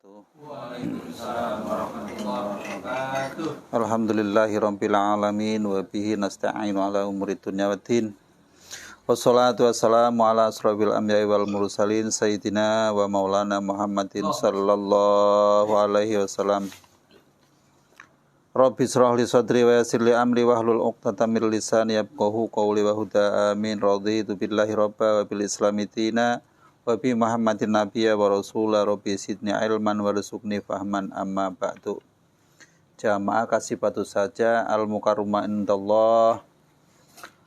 Waalaikumsalam warahmatullahi wabarakatuh. Alhamdulillahirabbil alamin wa bihi nasta'inu ala umuri dunya waddin. Wassalatu wassalamu ala asrofil anbiya'i wal mursalin sayyidina wa maulana Muhammadin sallallahu alaihi wasallam. Rabbi shrah li sadri wa yassir li amri wahlul 'uqdatam min lisani yafqahu qawli wa huda amin. Raditu billahi rabba wa bil islami dina wa bi Muhammadin nabiyya wa rasula. Rabbi sidni ilman warzuqni fahman amma ba'du. Jamaah kasih patuh saja al-mukarramah indallah.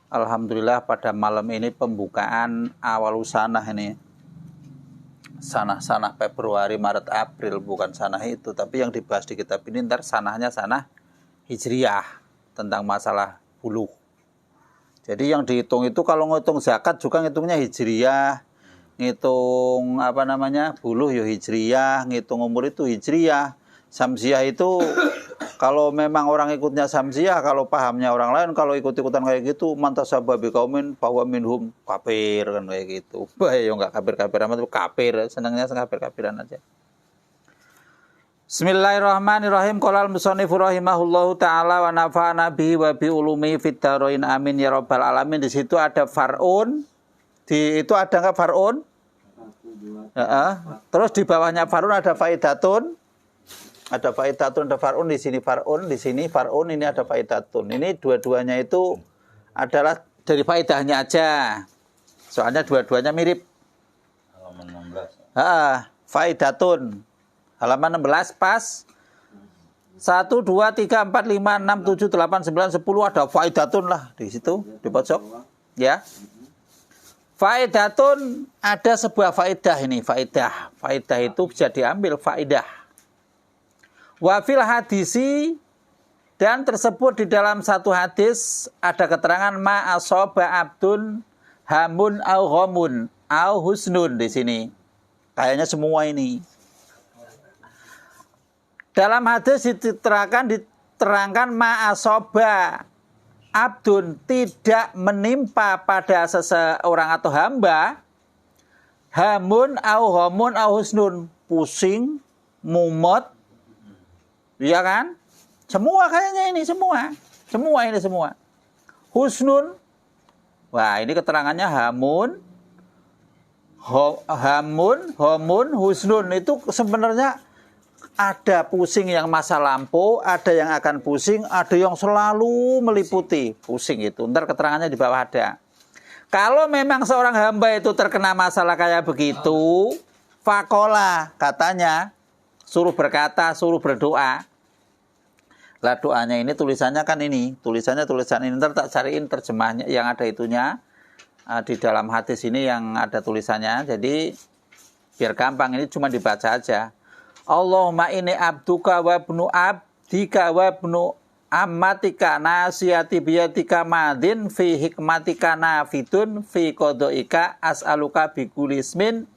Alhamdulillah pada malam ini pembukaan awal sanah ini. Sanah Februari, Maret, April, bukan sanah itu, tapi yang dibahas di kitab ini ntar sanahnya sanah Hijriyah tentang masalah buluh. Jadi yang dihitung itu kalau ngitung zakat juga ngitungnya Hijriyah, ngitung buluh ya Hijriyah, ngitung umur itu Hijriyah. Samsiah itu kalau memang orang ikutnya Samsiah, kalau pahamnya orang lain, kalau ikut-ikutan kayak gitu, mantasabah biqaumin bahwa minhum kafir kan kayak gitu. Bah ya enggak kafir-kafir amat, kafir, senangnya kafir-kafiran aja. Bismillahirrahmanirrahim. Qala al-musannifu rahimahullahu taala wa nafa'ana bihi wa bi ulumi fid dharain amin ya rabbal alamin. Di situ ada far'un. Itu ada enggak far'un? Terus di bawahnya far'un ada faidatun. Ada faidatun, ada far'un, di sini far'un, di sini far'un, ini ada faidatun. Ini dua-duanya itu adalah dari faidahnya aja. Soalnya dua-duanya mirip. Halaman 16. Faidatun. Halaman 16 pas 1 2 3 4 5 6 7 8 9 10 ada faidatun lah di situ di pojok. Ya. Faidatun, ada sebuah faidah ini, faidah. Faidah itu bisa diambil faidah. Wafil hadisi, dan tersebut di dalam satu hadis ada keterangan ma asoba abdun hamun au ghamun au husnun di sini. Kayaknya semua ini. Dalam hadis diterangkan ma asoba abdun, tidak menimpa pada seseorang atau hamba hamun au ghamun au husnun, pusing, mumet. Iya kan? Semua kayaknya ini semua. Husnun. Wah, ini keterangannya hamun, homun, husnun. Itu sebenarnya ada pusing yang masa lampau, ada yang akan pusing, ada yang selalu meliputi pusing itu. Ntar keterangannya di bawah ada. Kalau memang seorang hamba itu terkena masalah kayak begitu, fakola, katanya, suruh berkata, suruh berdoa. Lah doanya ini tulisannya kan ini, tulisan ini, ntar tak cariin terjemahnya yang ada itunya di dalam hadis ini yang ada tulisannya. Jadi biar gampang, ini cuma dibaca aja. Allahumma inni abduka wa ibnu abdika wa ibnu ammatika nasiyati biyatika madin fi hikmatika nafidun fi qadaika as'aluka bi kulli ismin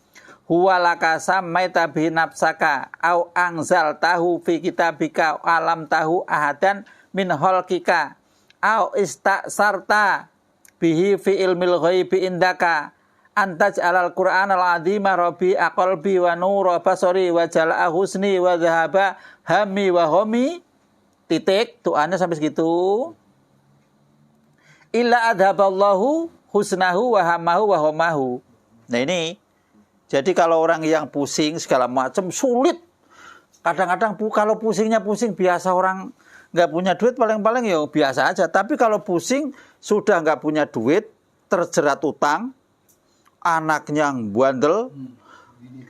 huwa laka sammaita bi nafsaka au anzal tahu fi kitabika alam tahu ahadan min khalqika au istasarta bihi fi ilmil ghaibi indaka antaj alal qur'an al azima rabbi aqalbi wa nura basari wa jala husni wa dhahaba hammi wa homi. Titik, doanya sampai segitu. Illa adhaballahu husnahu wa hamahu wa homahu. Nah ini, jadi kalau orang yang pusing segala macam sulit. Kadang-kadang kalau pusingnya pusing biasa orang nggak punya duit, paling-paling ya biasa aja. Tapi kalau pusing sudah nggak punya duit, terjerat utang, anaknya bandel,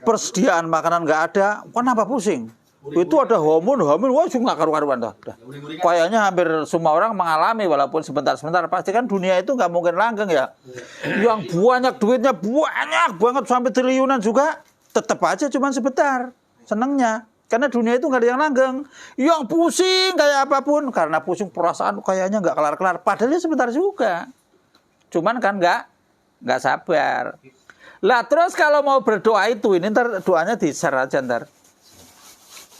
persediaan makanan nggak ada, kenapa pusing? Itu ada homun, wah nggak karu-karuan dah. Kayaknya hampir semua orang mengalami, walaupun sebentar-sebentar. Pasti kan dunia itu nggak mungkin langgeng ya. Yang banyak duitnya, banyak banget sampai triliunan juga, tetap aja cuma sebentar senengnya. Karena dunia itu nggak ada yang langgeng. Yang pusing kayak apapun, karena pusing perasaan kayaknya nggak kelar-kelar. Padahal sebentar juga. Cuman kan nggak sabar. Lah terus kalau mau berdoa itu, ini ntar doanya di-share aja ntar.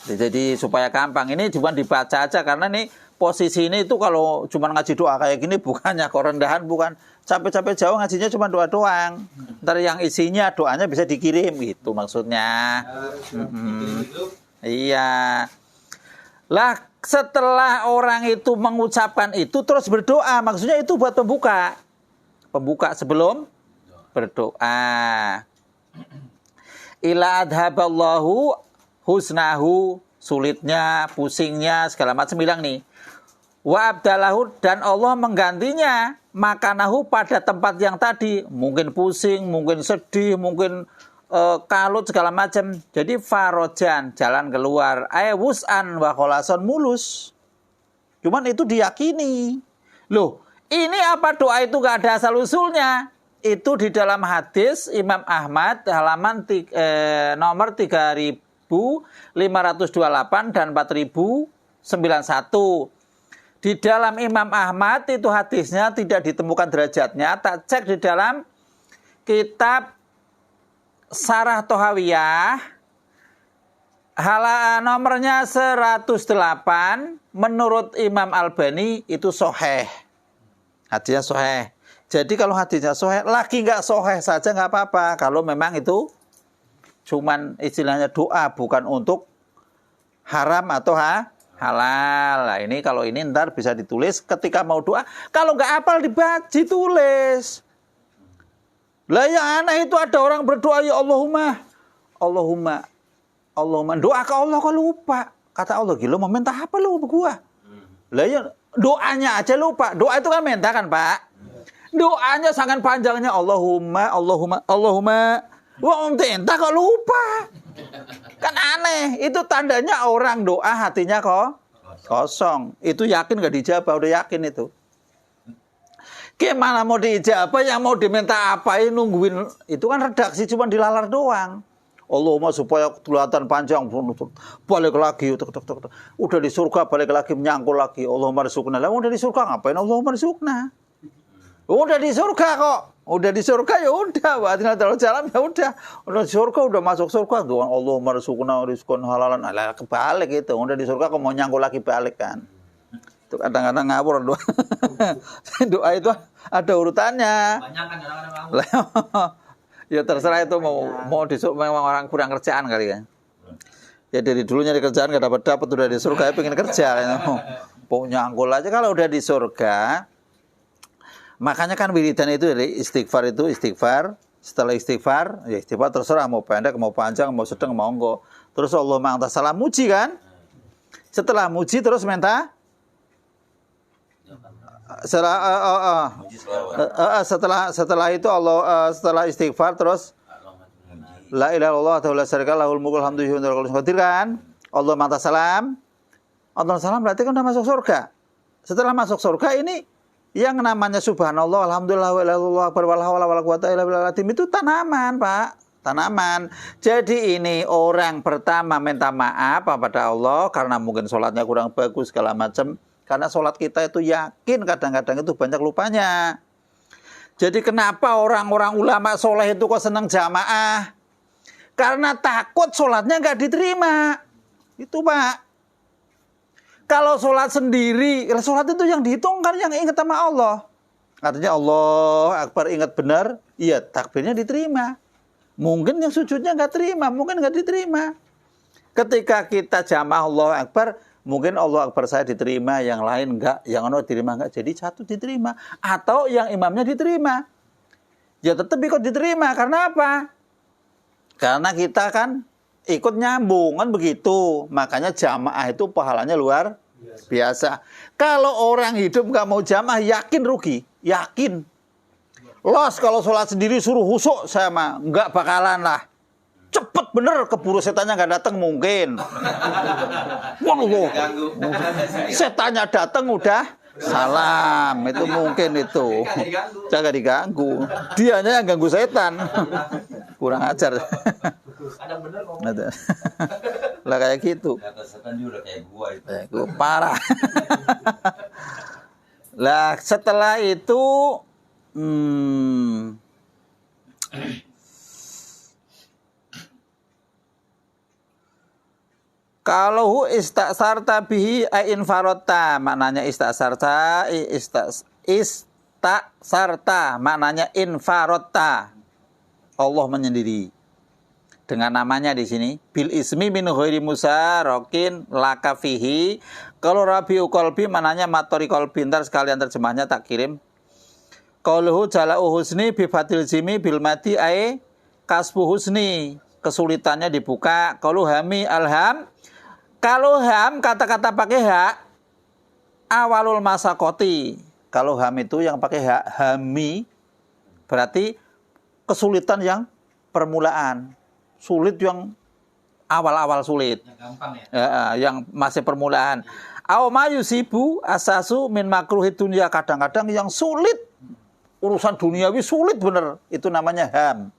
Jadi supaya gampang, ini cuma dibaca aja karena ini posisi ini itu kalau cuma ngaji doa kayak gini bukannya kok rendahan, bukan. Capek-capek jauh ngajinya cuma doa doang. Ntar yang isinya doanya bisa dikirim gitu maksudnya. Iya. Lah setelah orang itu mengucapkan itu terus berdoa, maksudnya itu buat pembuka. Pembuka sebelum berdoa. Ila adhaballahu husnahu, sulitnya, pusingnya, segala macam bilang nih. Wa abdalahu, dan Allah menggantinya makanahu pada tempat yang tadi. Mungkin pusing, mungkin sedih, mungkin kalut, segala macam. Jadi farojan, jalan keluar. Wus'an wa kholason, mulus. Cuman itu diyakini. Loh, ini apa doa itu gak ada asal-usulnya? Itu di dalam hadis Imam Ahmad halaman nomor 3528 dan 4091. Di dalam Imam Ahmad itu hadisnya tidak ditemukan derajatnya. Tak cek di dalam kitab Sarah Tohawiyah nomornya 108, menurut Imam Albani itu soheh. Hadisnya soheh. Jadi kalau hadisnya soheh, lagi nggak soheh saja nggak apa-apa. Kalau memang itu cuman istilahnya doa, bukan untuk haram atau halal. Nah ini kalau ini ntar bisa ditulis ketika mau doa. Kalau nggak hafal ditulis. Lah yang aneh itu ada orang berdoa, ya Allahumma doa ke Allah kok lupa. Kata Allah, gila mau minta apa lu gua? Lah ya doanya aja lupa. Doa itu kan minta kan Pak? Doanya sangat panjangnya Allahumma. Wah entah kok lupa. Kan aneh. Itu tandanya orang doa hatinya kok kosong. Itu yakin gak dijabah, udah yakin itu. Gimana mau dijabah, yang mau diminta apa ini nungguin. Itu kan redaksi cuma dilalar doang. Allahumma supaya kelihatan panjang, balik lagi, udah di surga balik lagi menyangkul lagi. Allahumma rizukna. Lah udah di surga ngapain Allahumma rizukna? Udah di surga kok. Udah di surga ya udah. Tinggal terus jalan ya udah. Udah di surga udah masuk surga. Doa Allahumma rizukna rizqan halalan. Alah kebalik gitu. Udah di surga kok mau nyangkul lagi balik kan. Itu kadang-kadang ngawur doa. Doa itu ada urutannya. Banyak kan kadang-kadang ngawur. Ya terserah itu mau disuk memang orang kurang kerjaan kali ya. Ya dari dulunya di kerjaan gak dapat udah di surga ya pengen kerja. Mau nyangkul aja kalau udah di surga. Makanya kan wiridan itu dari istighfar, setelah istighfar, ya istighfar terserah mau pendek, mau panjang, mau sedang, mau enggak. Terus Allah ma'anta salam muji kan? Setelah muji terus minta setelah itu Allah setelah istighfar terus la ilaha illallah wa la syarika lahul mulku alhamdulillah wa la kan? Allah ma'anta salam. Allah salam berarti kan udah masuk surga. Setelah masuk surga ini yang namanya subhanallah, alhamdulillah, wallahu akbar, wala haula wala quwata illa billah itu tanaman, Pak. Tanaman. Jadi ini orang pertama minta maaf kepada Allah karena mungkin sholatnya kurang bagus, segala macam. Karena sholat kita itu yakin kadang-kadang itu banyak lupanya. Jadi kenapa orang-orang ulama soleh itu kok senang jamaah? Karena takut sholatnya nggak diterima. Itu Pak. Kalau sholat sendiri, sholat itu yang dihitung kan yang ingat sama Allah. Artinya Allah Akbar ingat benar, iya takbirnya diterima. Mungkin yang sujudnya nggak terima, mungkin nggak diterima. Ketika kita jamaah Allah Akbar, mungkin Allah Akbar saya diterima, yang lain nggak, yang ono diterima nggak, jadi satu diterima. Atau yang imamnya diterima. Ya tetap ikut diterima, karena apa? Karena kita kan ikut nyambung kan begitu. Makanya jamaah itu pahalanya luar biasa. Kalau orang hidup nggak mau jamaah yakin rugi, yakin. Los kalau sholat sendiri suruh husuk saya mah nggak bakalan lah. Cepet bener keburu setannya nggak datang mungkin. Waduh, setannya datang udah salam itu mungkin itu. Jangan diganggu. Dianya yang ganggu setan. Kurang ajar. Kadang bener kok. Lah kayak gitu. Kata setan juga kayak gua itu. Gua parah. Lah setelah itu Kalau istaksarta bihi infarota, maknanya istaksarta, istaksarta, maknanya infarota. Allah menyendiri. Dengan namanya di sini, bil ismi min ghairi musarokin laka fihi. Kalau rabiu qalbi maknanya matori qalbi, ntar sekalian terjemahnya tak kirim. Qauluhu jala'u husni bi fatil jimi bil mati ai kasbu husni. Kesulitannya dibuka. Qaulu hami alham. Kalau ham, kata-kata pakai hak, awalul masakoti. Kalau ham itu yang pakai hak, hami, berarti kesulitan yang permulaan. Sulit yang awal-awal sulit. Yang gampang ya. Yang masih permulaan. Aw mayusibu asasu min makruhid dunia. Kadang-kadang yang sulit, urusan duniawi sulit bener. Itu namanya ham.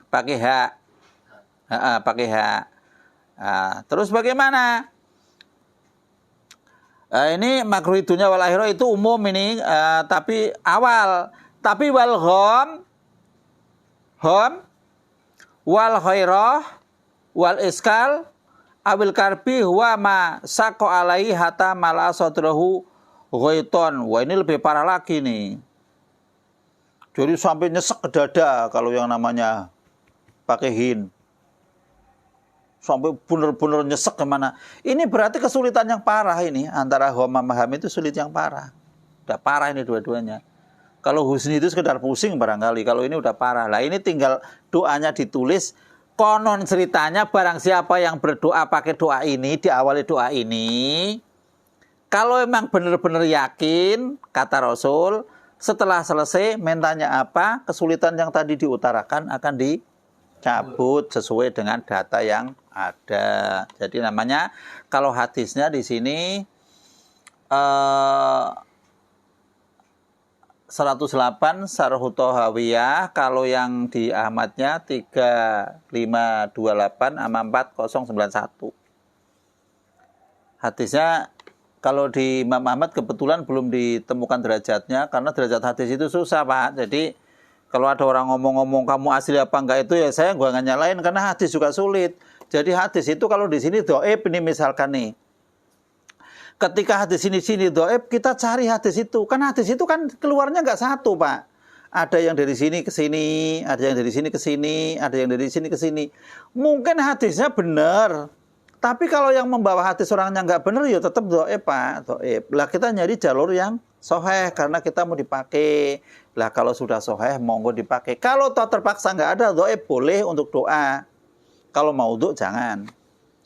Pakai hak. Pakai hak. Terus bagaimana? Ini makruh dunya wal akhirah itu umum ini, tapi awal. Tapi wal hom wal khairah wal iskal awil karbi huwa ma saqo alaihi hatta mala sadrahu ghaiton. Wah, ini lebih parah lagi nih. Jadi sampai nyesek ke dada kalau yang namanya pakai hin. Sampai benar-benar nyesek kemana. Ini berarti kesulitan yang parah ini. Antara homa maham itu sulit yang parah. Udah parah ini dua-duanya. Kalau husni itu sekedar pusing barangkali. Kalau ini udah parah. Lah ini tinggal doanya ditulis. Konon ceritanya barang siapa yang berdoa pakai doa ini, diawali doa ini. Kalau memang benar-benar yakin, kata Rasul, setelah selesai mentanya apa, kesulitan yang tadi diutarakan akan dicabut sesuai dengan data yang ada. Jadi namanya kalau hadisnya di sini 108 Sarhu Thahawiyah, kalau yang di Ahmadnya 3528 sama 4091. Hadisnya kalau di Imam Ahmad kebetulan belum ditemukan derajatnya karena derajat hadis itu susah, Pak. Jadi kalau ada orang ngomong-ngomong kamu asli apa enggak itu ya saya gua nggak nyalain karena hadis juga sulit. Jadi hadis itu kalau di sini dhaif ini misalkan nih. Ketika hadis ini sini dhaif, kita cari hadis itu. Kan hadis itu kan keluarnya nggak satu, Pak. Ada yang dari sini ke sini, ada yang dari sini ke sini, ada yang dari sini ke sini. Mungkin hadisnya benar. Tapi kalau yang membawa hadis orangnya nggak benar ya tetap dhaif, Pak. Dhaif. Lah kita nyari jalur yang sahih karena kita mau dipakai. Lah kalau sudah sahih monggo dipakai. Kalau toh terpaksa nggak ada dhaif boleh untuk doa. Kalau maudhu jangan.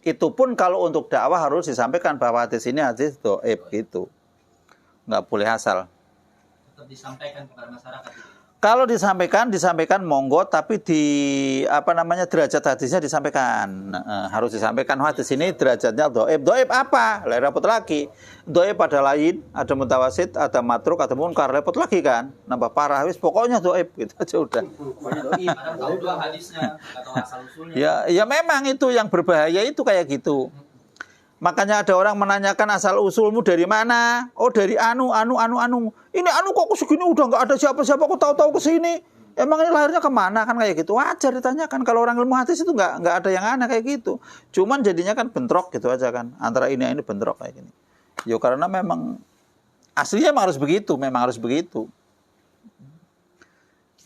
Itu pun kalau untuk dakwah harus disampaikan bahwa hadis ini hadis dhaif gitu. Nggak boleh asal. Tetap disampaikan kepada masyarakat. Kalau disampaikan monggo, tapi di derajat hadisnya disampaikan. Harus disampaikan hadis ini derajatnya dhaif. Dhaif apa? Lah repot lagi. Dhaif ada lain, ada mutawasit, ada matruk, ada munkar, repot lagi kan. Nambah parah wis pokoknya dhaif gitu aja udah. Kadang tahu dua hadisnya, atau asal usulnya. Ya memang itu yang berbahaya itu kayak gitu. Makanya ada orang menanyakan asal usulmu dari mana? Oh dari anu. Ini anu kok segini udah nggak ada siapa-siapa kok tahu-tahu ke sini. Emang ini lahirnya kemana kan kayak gitu? Wajar ditanyakan kalau orang ilmu hadis itu nggak ada yang aneh kayak gitu. Cuman jadinya kan bentrok gitu aja kan. Antara ini bentrok kayak gini. Yo karena memang aslinya memang harus begitu.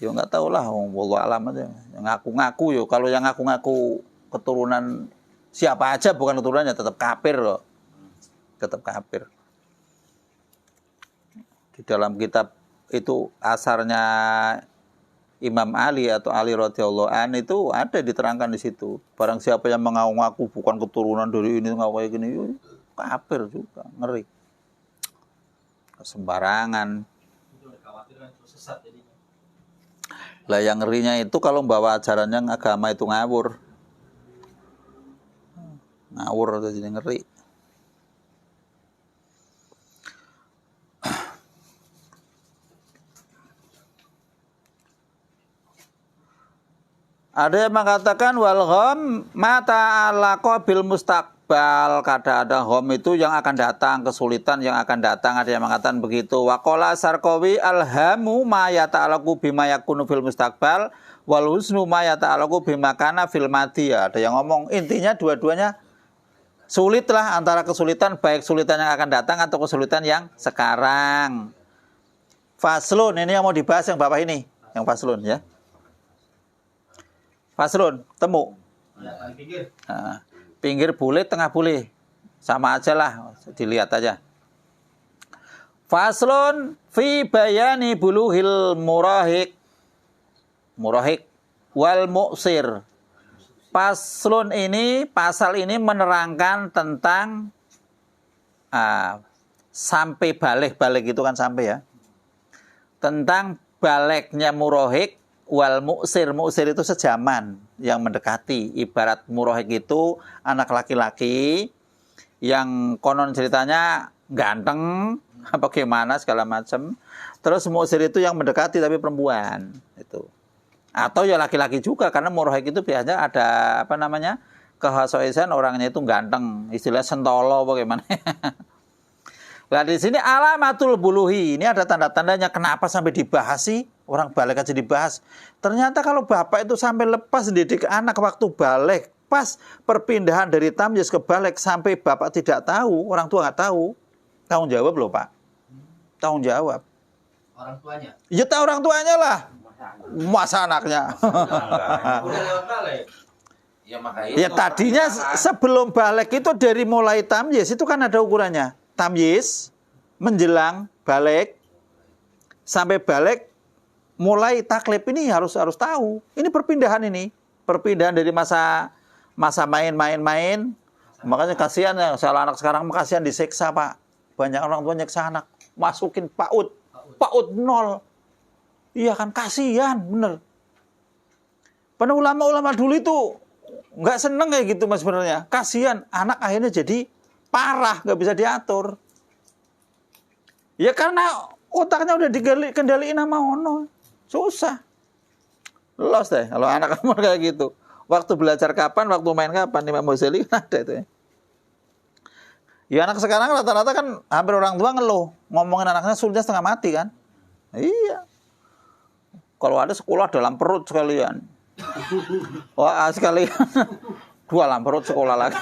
Yo nggak tahu lah, wallahu alam aja. Yang ngaku-ngaku yo kalau yang ngaku-ngaku keturunan siapa aja bukan keturunannya tetap kafir loh. Tetap kafir. Di dalam kitab itu asarnya Imam Ali atau Ali radhiyallahu an itu ada diterangkan di situ. Barang siapa yang mengaku-ngaku bukan keturunan dari ini ngaku kayak gini, kafir juga, ngeri. Sembarangan. Lah yang ngerinya itu kalau membawa ajarannya agama itu ngawur. Ngawur atau jadi ngeri. Ada yang mengatakan wal gham mata alaqa bil mustaqbal. Kada ada gham itu yang akan datang, kesulitan yang akan datang. Ada yang mengatakan begitu. Wa qala Sarqawi alhamu ma yata'alaqu bima yakunu fil mustaqbal wal husnu ma yata'alaqu bima kana fil madi. Ada yang ngomong intinya dua-duanya Sulit lah antara kesulitan, baik kesulitan yang akan datang atau kesulitan yang sekarang. Faslun, ini yang mau dibahas yang bawah ini. Yang faslun ya. Faslun, temu. Ya, pinggir. Nah, pinggir boleh, tengah boleh. Sama aja lah, dilihat aja. Faslun fi bayani buluhil murahik. Murahik wal mu'sir. Paslun ini, pasal ini menerangkan tentang sampai balik itu kan sampai ya. Tentang baliknya murahik wal mu'sir. Mu'sir itu sejaman yang mendekati. Ibarat murahik itu anak laki-laki yang konon ceritanya ganteng, bagaimana segala macam. Terus mu'sir itu yang mendekati tapi perempuan itu. Atau ya laki-laki juga, karena murahik itu biasanya ada apa namanya kekhasoisan orangnya itu ganteng, istilah sentolo bagaimana. Nah di sini alamatul buluhi, ini ada tanda-tandanya. Kenapa sampai dibahas sih? Orang balik aja dibahas. Ternyata kalau bapak itu sampai lepas didik anak waktu balik, pas perpindahan dari tamyiz ke balik sampai bapak tidak tahu, orang tua nggak tahu, tanggung jawab loh Pak, tanggung jawab. Orang tuanya. Ya tahu orang tuanya lah. Masa anaknya. Udah lewat balik. Ya makanya. Ya tadinya sebelum balik itu dari mulai tamyiz itu kan ada ukurannya. Tamyiz menjelang balik sampai balik mulai taklif ini harus tahu. Ini perpindahan ini. Perpindahan dari masa main-main. Makanya kasihan ya, salah anak sekarang kasihan disiksa Pak. Banyak orang tua nyiksa anak, masukin PAUD 0. Iya kan, kasihan, bener. Padahal ulama-ulama dulu itu nggak seneng kayak gitu mas sebenarnya. Kasihan, anak akhirnya jadi parah, nggak bisa diatur. Ya karena otaknya udah dikendaliin sama ono, susah. Los deh kalau anak kamu kayak gitu. Waktu belajar kapan, waktu main kapan, Imam Ghazali ada itu ya. Ya anak sekarang rata-rata kan hampir orang tua ngeluh, ngomongin anaknya sulitnya setengah mati kan. Iya. Kalau ada sekolah dalam perut sekalian. Wah sekalian. Dua dalam perut sekolah lagi.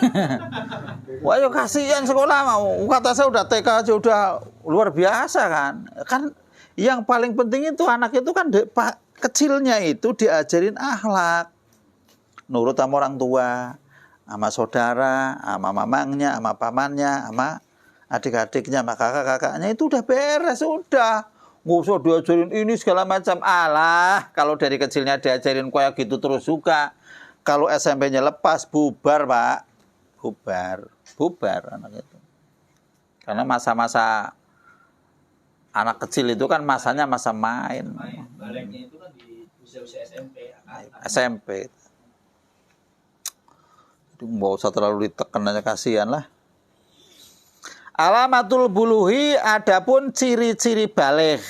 Wah yuk kasihan sekolah mau. Kata saya udah TK aja udah luar biasa kan. Kan yang paling penting itu anak itu kan kecilnya itu diajarin akhlak. Nurut sama orang tua, sama saudara, sama mamangnya, sama pamannya, sama adik-adiknya, sama kakak-kakaknya itu udah beres, udah. Nggak usah diajarin ini segala macam. Alah, kalau dari kecilnya diajarin kayak gitu terus juga. Kalau SMP-nya lepas, bubar Pak. Bubar anak itu. Karena masa-masa anak kecil itu kan masanya masa main. Baliknya itu kan di usia-usia SMP. SMP. Nggak usah terlalu ditekan aja, kasihan lah. Alamatul buluhi, adapun ciri-ciri balik.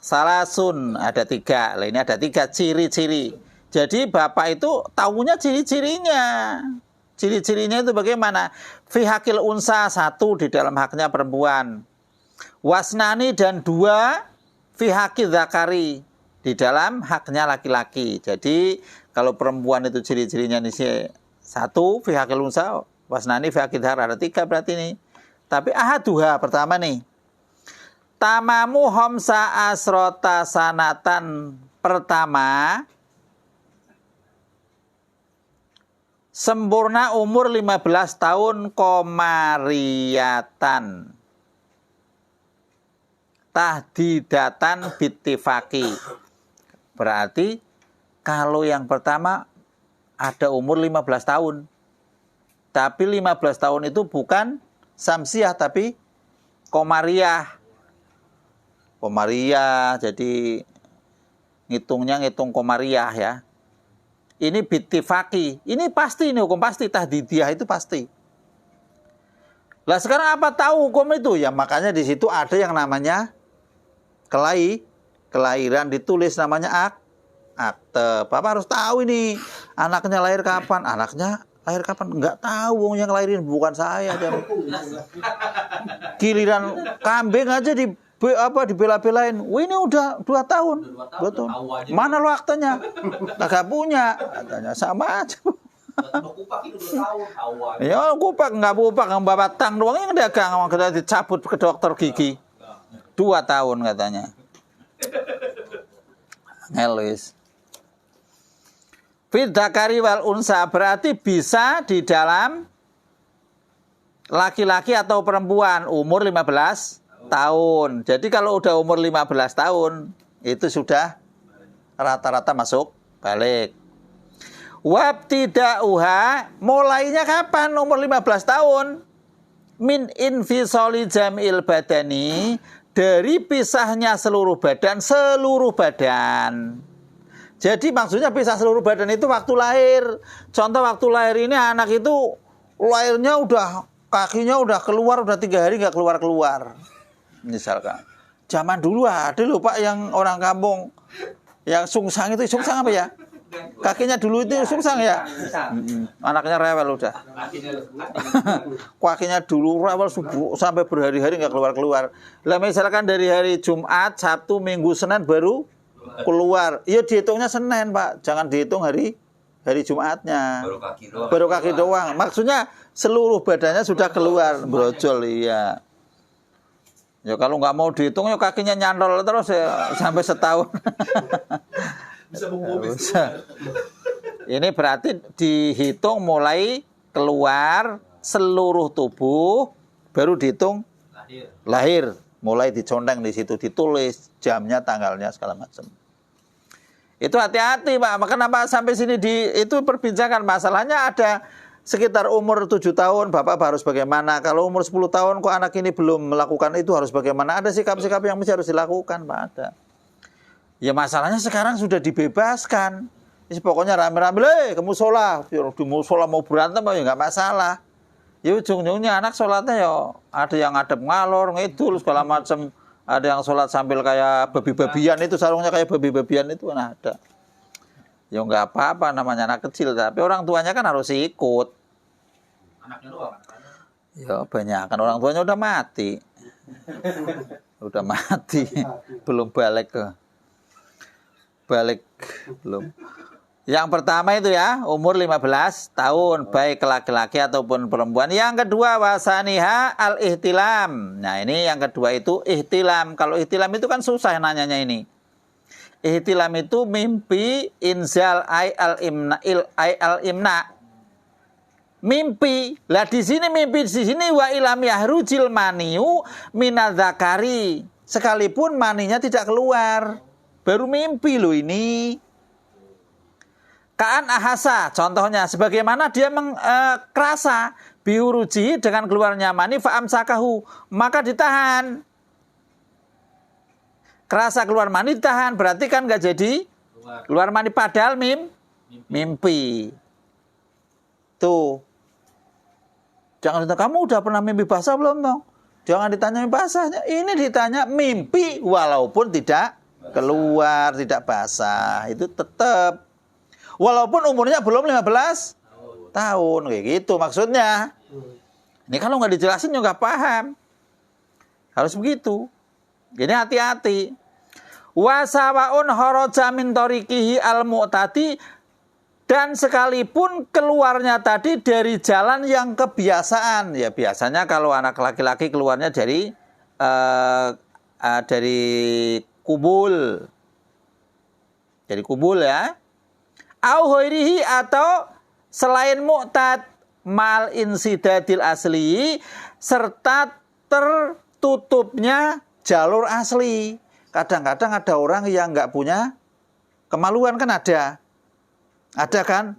Salasun, ada 3. Lah ini ada 3 ciri-ciri. Jadi bapak itu tahunya ciri-cirinya. Ciri-cirinya itu bagaimana? Fi hakil unsa, 1 di dalam haknya perempuan. Wasnani dan 2 fi hakil zakari, di dalam haknya laki-laki. Jadi kalau perempuan itu ciri-cirinya ini 1 fi hakil unsa, wasnani fi hakil zakar, ada 3 berarti ini. Tapi ahaduha pertama nih. Tamamu homsa asrota sanatan, pertama sempurna umur 15 tahun komariatan. Tahdidatan bittifaki. Berarti kalau yang pertama ada umur 15 tahun. Tapi 15 tahun itu bukan samsiah tapi komariah. Komariah, jadi ngitung komariah ya. Ini bittifaki. Ini pasti, ini hukum pasti. Tahdidiah itu pasti. Lah sekarang apa tahu hukum itu? Ya makanya di situ ada yang namanya kelahiran, ditulis namanya akte. Bapak harus tahu ini anaknya lahir kapan. Anaknya lahir kapan? Enggak tahu, yang lahirin bukan saya. Giliran kambing aja dibela-belain. Wah ini udah 2 tahun. 2 tahun. Mana lo aktenya? Kagak punya. Katanya sama aja. Kupak itu 2 tahun awal. Ya kupak nggak bawa tang doang yang dagang kita dicabut ke dokter gigi 2 tahun katanya. Ngelis. Fidzakari wal unsa berarti bisa di dalam laki-laki atau perempuan umur 15 tahun. Jadi kalau udah umur 15 tahun itu sudah rata-rata masuk balik. Wabtida'uha mulainya kapan umur 15 tahun? Min infisoli jam'il badani dari pisahnya seluruh badan. Jadi maksudnya pisah seluruh badan itu waktu lahir. Contoh waktu lahir ini anak itu lahirnya udah kakinya udah keluar, udah 3 hari nggak keluar. Misalkan. Zaman dulu ada loh Pak yang orang kampung yang sungsang itu, sungsang apa ya? Kakinya dulu itu sungsang ya? Anaknya rewel udah. Kakinya dulu rewel sampai berhari-hari nggak keluar. Lah misalkan dari hari Jumat, Sabtu, Minggu, Senin baru keluar. Ya dihitungnya Senin Pak, jangan dihitung hari Jumatnya. Baru kaki doang. Maksudnya seluruh badannya sudah keluar, brojol iya. Ya kalau nggak mau dihitung ya kakinya nyantol terus ya sampai setahun. Bisa. Ini berarti dihitung mulai keluar seluruh tubuh baru dihitung lahir. Mulai diconteng di situ, ditulis jamnya, tanggalnya segala macam. Itu hati-hati Pak. Kenapa sampai sini itu perbincangan masalahnya ada sekitar umur 7 tahun Bapak harus bagaimana. Kalau umur 10 tahun kok anak ini belum melakukan itu harus bagaimana. Ada sikap-sikap yang mesti harus dilakukan Pak, ada. Ya masalahnya sekarang sudah dibebaskan. Ini pokoknya rame-rame, ke musola. Di musola mau berantem ya nggak masalah. Ya ujung-ujungnya anak sholatnya ya ada yang ngadep ngalor, ngidul segala macam. Ada yang sholat sambil kayak babi-babian itu, sarungnya kayak babi-babian itu kan ada. Ya nggak apa-apa namanya anak kecil, tapi orang tuanya kan harus ikut. Anaknya doang. Ya banyak kan orang tuanya udah mati. Udah mati. Belum balik belum. Yang pertama itu ya, umur 15 tahun, baik laki-laki ataupun perempuan. Yang kedua, wasaniha al-ihtilam. Nah ini yang kedua itu ihtilam. Kalau ihtilam itu kan susah nanyanya ini. Ihtilam itu mimpi inzal al-imna. Mimpi. Lah di sini mimpi di sini wa ilam yahrujil maniu minadzakari. Sekalipun maninya tidak keluar. Baru mimpi loh ini. Kaan ahasa, contohnya sebagaimana dia kerasa biuruji dengan keluarnya mani fa'amsakahu, maka ditahan. Kerasa keluar mani ditahan, berarti kan nggak jadi keluar mani padahal mimpi. Tuh. Jangan ditanya, kamu udah pernah mimpi basah belum dong? Jangan ditanya mimpi basahnya, ini ditanya mimpi walaupun tidak keluar, tidak basah, itu tetap. Walaupun umurnya belum 15 tahun, kayak gitu maksudnya. Ini kalau nggak dijelasin juga paham. Harus begitu. Jadi hati-hati. Wasawaun horoja min torikihi al-mu'tadi, dan sekalipun keluarnya tadi dari jalan yang kebiasaan. Ya biasanya kalau anak laki-laki keluarnya dari kubul. Dari kubul ya. Au hoirihi atau selain mu'tad mal insidadil asli serta tertutupnya jalur asli. Kadang-kadang ada orang yang nggak punya kemaluan kan ada kan?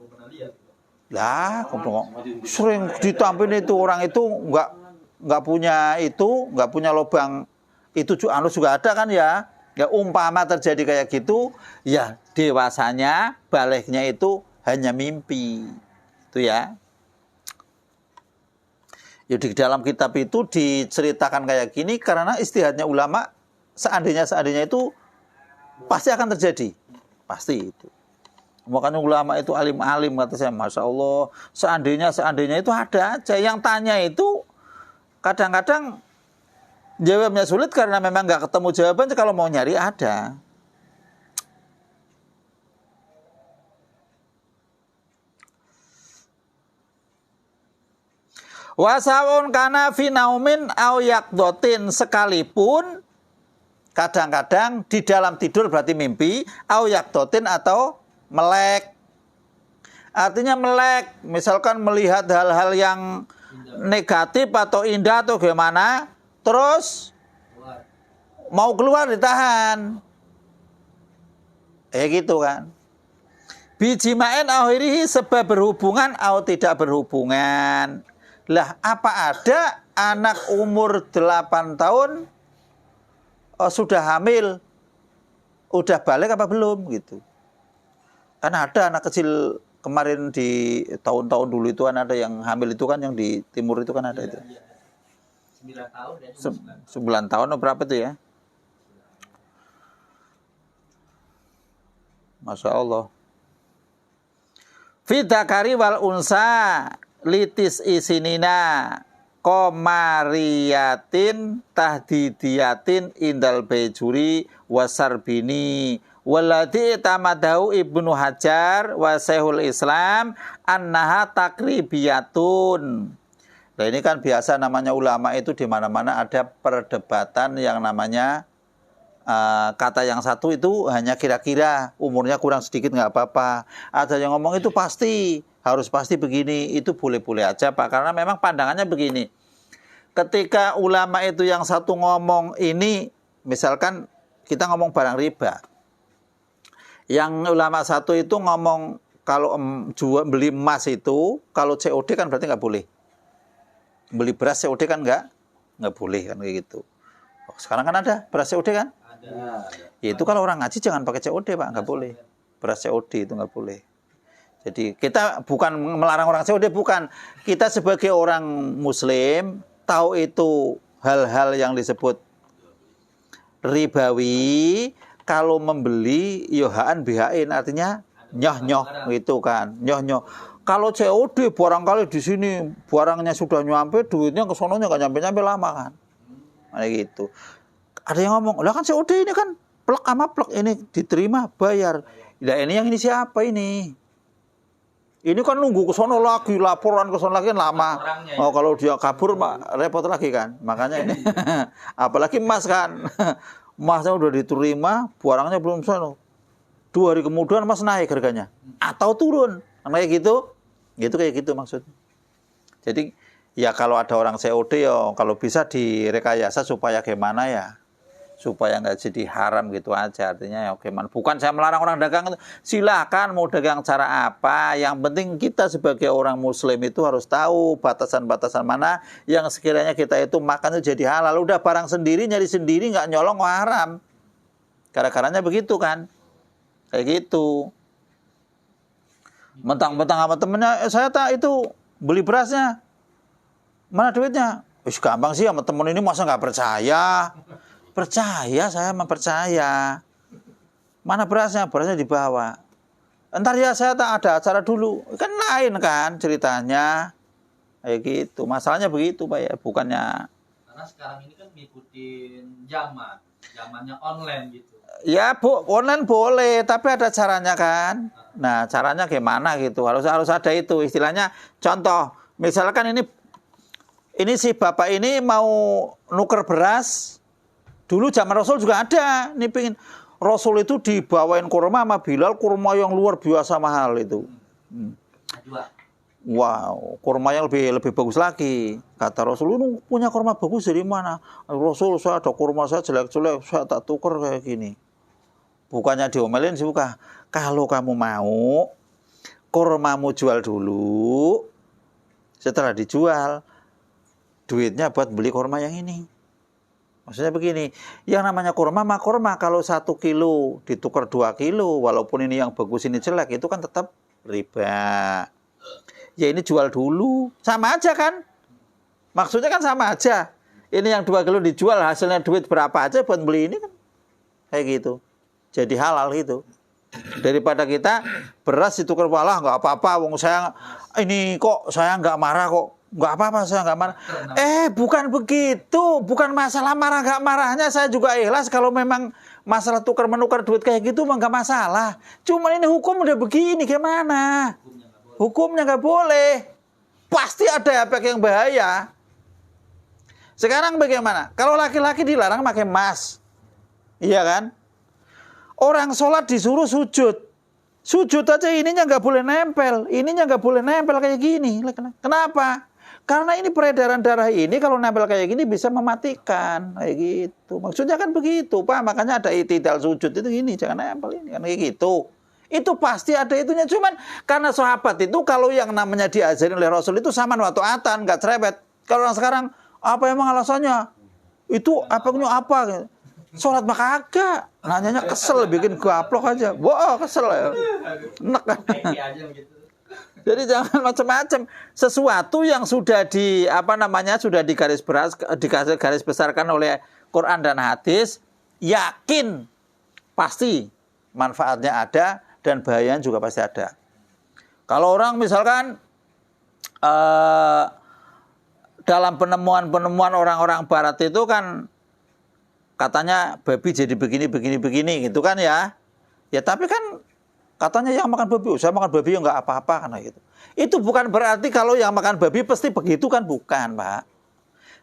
Lah, sering ditampilin itu orang itu nggak punya lubang itu juga ada kan ya? Ya umpama terjadi kayak gitu, ya dewasanya baliknya itu hanya mimpi. Itu ya. Ya di dalam kitab itu diceritakan kayak gini karena istihadnya ulama seandainya itu pasti akan terjadi. Pasti itu. Makanya ulama itu alim-alim kata saya, Masya Allah, seandainya itu ada aja. Yang tanya itu kadang-kadang jawabnya sulit karena memang nggak ketemu jawaban. Kalau mau nyari ada. Wasaun kana fi naumin au yaqdotin, sekalipun kadang-kadang di dalam tidur berarti mimpi, au yaqdotin atau melek. Artinya melek, misalkan melihat hal-hal yang negatif atau indah atau gimana, terus mau keluar ditahan. Gitu kan. Bijimain akhirihi, sebab berhubungan atau tidak berhubungan. Lah, apa ada anak umur 8 tahun sudah hamil, udah balik apa belum gitu. Kan ada anak kecil kemarin di tahun-tahun dulu itu kan ada yang hamil itu kan, yang di timur itu kan ada itu. 9 tahun ya. 9 tahun atau berapa itu ya? Masya Allah. Fidakari wal unsa litis isinina komariyatin tahdidiyatin indal bejuri wasarbini waladi tamadahu Ibnu Hajar wa Syekhul Islam annaha takribiyatun. Nah, ini kan biasa namanya ulama itu di mana-mana ada perdebatan yang namanya kata yang satu itu hanya kira-kira, umurnya kurang sedikit nggak apa-apa. Ada yang ngomong itu pasti, harus pasti begini, itu boleh-boleh aja Pak, karena memang pandangannya begini. Ketika ulama itu yang satu ngomong ini, misalkan kita ngomong barang riba, yang ulama satu itu ngomong kalau beli emas itu, kalau COD kan berarti nggak boleh. Beli beras COD kan nggak boleh kan kayak gitu. Sekarang kan ada beras COD kan? Ya, itu kalau orang ngaji jangan pakai COD Pak, nggak boleh. Beras COD itu nggak boleh. Jadi kita bukan melarang orang COD, bukan. Kita sebagai orang Muslim tahu itu hal-hal yang disebut ribawi. Kalau membeli yohaan bihain, artinya nyoh-nyoh gitu kan, nyoh-nyoh. Kalau COD barangkali di sini barangnya sudah nyampe, duitnya ke sononya nggak nyampe-nyampe lama kan, kayak gitu. Ada yang ngomong, lah kan COD ini kan plek sama plek, ini diterima bayar. Nah ini yang ini siapa ini? Ini kan nunggu ke sono lagi, laporan ke sono lagi kan lama. Oh kalau dia kabur repot lagi kan. Makanya ini apalagi emas kan. Emasnya udah diterima, barangnya belum sono. 2 hari kemudian emas naik harganya atau turun. Kayak gitu. Gitu kayak gitu maksudnya. Jadi ya kalau ada orang COD ya kalau bisa direkayasa supaya gimana ya, supaya nggak jadi haram gitu aja. Artinya ya gimana, bukan saya melarang orang dagang, silakan mau dagang cara apa, yang penting kita sebagai orang Muslim itu harus tahu batasan-batasan mana yang sekiranya kita itu makan itu jadi halal. Udah barang sendiri, nyari sendiri, nggak nyolong haram. Gara-garanya begitu kan, kayak gitu. Mentang-mentang sama temennya, saya tak itu beli berasnya, mana duitnya? Wih gampang sih sama temen ini, masa nggak percaya? Percaya, saya mempercaya. Mana berasnya? Berasnya dibawa. Entar ya saya tak ada acara dulu. Kan lain kan ceritanya. Kayak gitu. Masalahnya begitu Pak ya, bukannya. Karena sekarang ini kan ngikutin zamannya online gitu. Ya online boleh, tapi ada caranya kan. Nah caranya gimana gitu. Harus ada itu. Istilahnya contoh, misalkan ini si bapak ini mau nuker beras. Dulu zaman Rasul juga ada, nih pengen Rasul itu dibawain kurma sama Bilal, kurma yang luar biasa mahal itu. Wow, kurma yang lebih bagus lagi. Kata Rasul, ini punya kurma bagus dari mana? Rasul, saya ada kurma saya jelek-jelek, saya tak tuker kayak gini. Bukannya diomelin sih, bukan. Kalau kamu mau, kurmamu jual dulu. Setelah dijual, duitnya buat beli kurma yang ini. Maksudnya begini, yang namanya kurma kalau 1 kilo ditukar 2 kilo, walaupun ini yang bagus ini jelek, itu kan tetap riba. Ya ini jual dulu, sama aja kan? Maksudnya kan sama aja. Ini yang 2 kilo dijual, hasilnya duit berapa aja buat beli ini kan? Kayak gitu. Jadi halal gitu. Daripada kita beras ditukar, walah nggak apa-apa, wong saya ini kok saya nggak marah kok. Nggak apa-apa, saya nggak marah. Bukan begitu. Bukan masalah marah nggak marahnya. Saya juga ikhlas kalau memang masalah tukar-menukar duit kayak gitu mah nggak masalah. Cuma ini hukum udah begini, gimana? Hukumnya nggak boleh. pasti ada efek yang bahaya. Sekarang bagaimana? Kalau laki-laki dilarang pakai emas, iya kan? Orang sholat disuruh sujud. Sujud aja ininya nggak boleh nempel. Ininya nggak boleh nempel kayak gini. Kenapa? Karena ini peredaran darah ini kalau nempel kayak gini bisa mematikan. Kayak gitu. Maksudnya kan begitu, Pak. Makanya ada itidal sujud itu gini. Jangan nempel ini. Kan kayak gitu. Itu pasti ada itunya. Cuman karena sahabat itu kalau yang namanya diajarin oleh Rasul itu sama waktu atan. Nggak cerewet. Kalau orang sekarang, apa emang alasannya? Itu apa? Sholat mah kagak. Nanyanya kesel, bikin gaplok aja. Wah, kesel ya. Enak kan. Jadi jangan macam-macam. Sesuatu yang sudah sudah digaris besarkan oleh Quran dan hadis, yakin pasti manfaatnya ada dan bahayanya juga pasti ada. Kalau orang misalkan dalam penemuan orang-orang barat itu kan katanya babi jadi begini gitu kan ya. Ya tapi kan katanya yang makan babi, saya makan babi ya nggak apa-apa karena gitu. Itu bukan berarti kalau yang makan babi pasti begitu kan, bukan, Pak.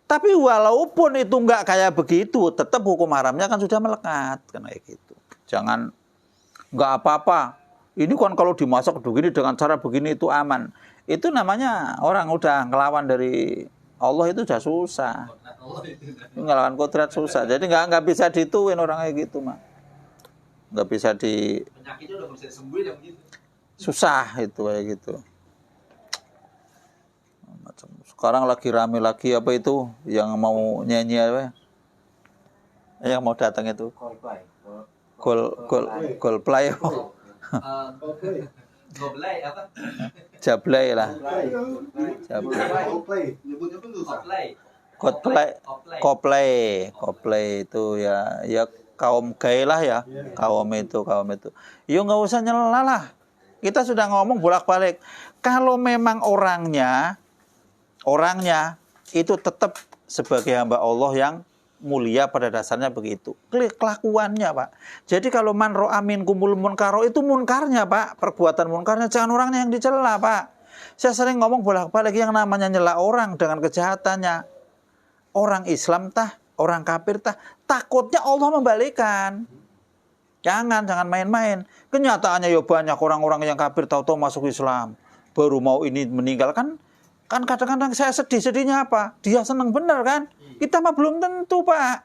Tapi walaupun itu nggak kayak begitu, tetap hukum haramnya kan sudah melekat karena gitu. Jangan nggak apa-apa. Ini kan kalau dimasak begini dengan cara begini itu aman. Itu namanya orang udah ngelawan dari Allah itu sudah susah. Ngelawan kodrat susah. Jadi nggak bisa dituin orang kayak gitu, mah. Nggak bisa penyakitnya udah bisa disembuhin ya begitu. Susah itu kayak gitu. Sekarang lagi rame lagi apa itu yang mau nyanyi apa? Yang mau datang itu. Golplay. Goblay apa? Jablay lah. Koplay itu ya kaum gay lah ya. Kaum itu. Ya nggak usah nyela lah. Kita sudah ngomong bolak-balik. Kalau memang orangnya itu tetap sebagai hamba Allah yang mulia pada dasarnya begitu. Kelakuannya, Pak. Jadi kalau man ro'a minkumul munkaro itu munkarnya, Pak. Perbuatan munkarnya, jangan orangnya yang dicela, Pak. Saya sering ngomong bolak-balik yang namanya nyela orang dengan kejahatannya. Orang Islam orang kafir takutnya Allah membalikan. Jangan main-main. Kenyataannya ya banyak orang-orang yang kafir tahu-tahu masuk Islam. Baru mau ini meninggal kan kadang-kadang saya sedihnya apa? Dia senang benar kan? Kita mah belum tentu, Pak.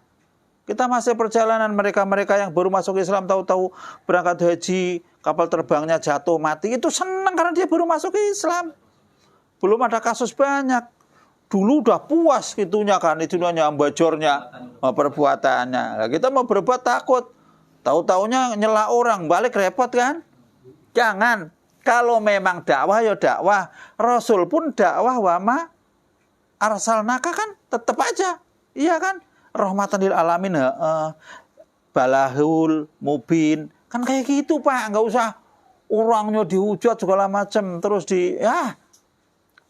Kita masih perjalanan mereka yang baru masuk Islam tahu-tahu berangkat haji, kapal terbangnya jatuh mati. Itu senang karena dia baru masuk Islam. Belum ada kasus banyak. Dulu udah puas gitunya kan, itunya ambajornya, perbuatannya. Nah, kita mau berbuat takut. Tahu-taunya nyela orang, balik repot kan? Jangan. Kalau memang dakwah ya dakwah. Rasul pun dakwah wama arsalnaka kan tetap aja. Iya kan? Rahmatan lil alamin, balahul mubin. Kan kayak gitu, Pak. Enggak usah orangnya dihujat segala macam terus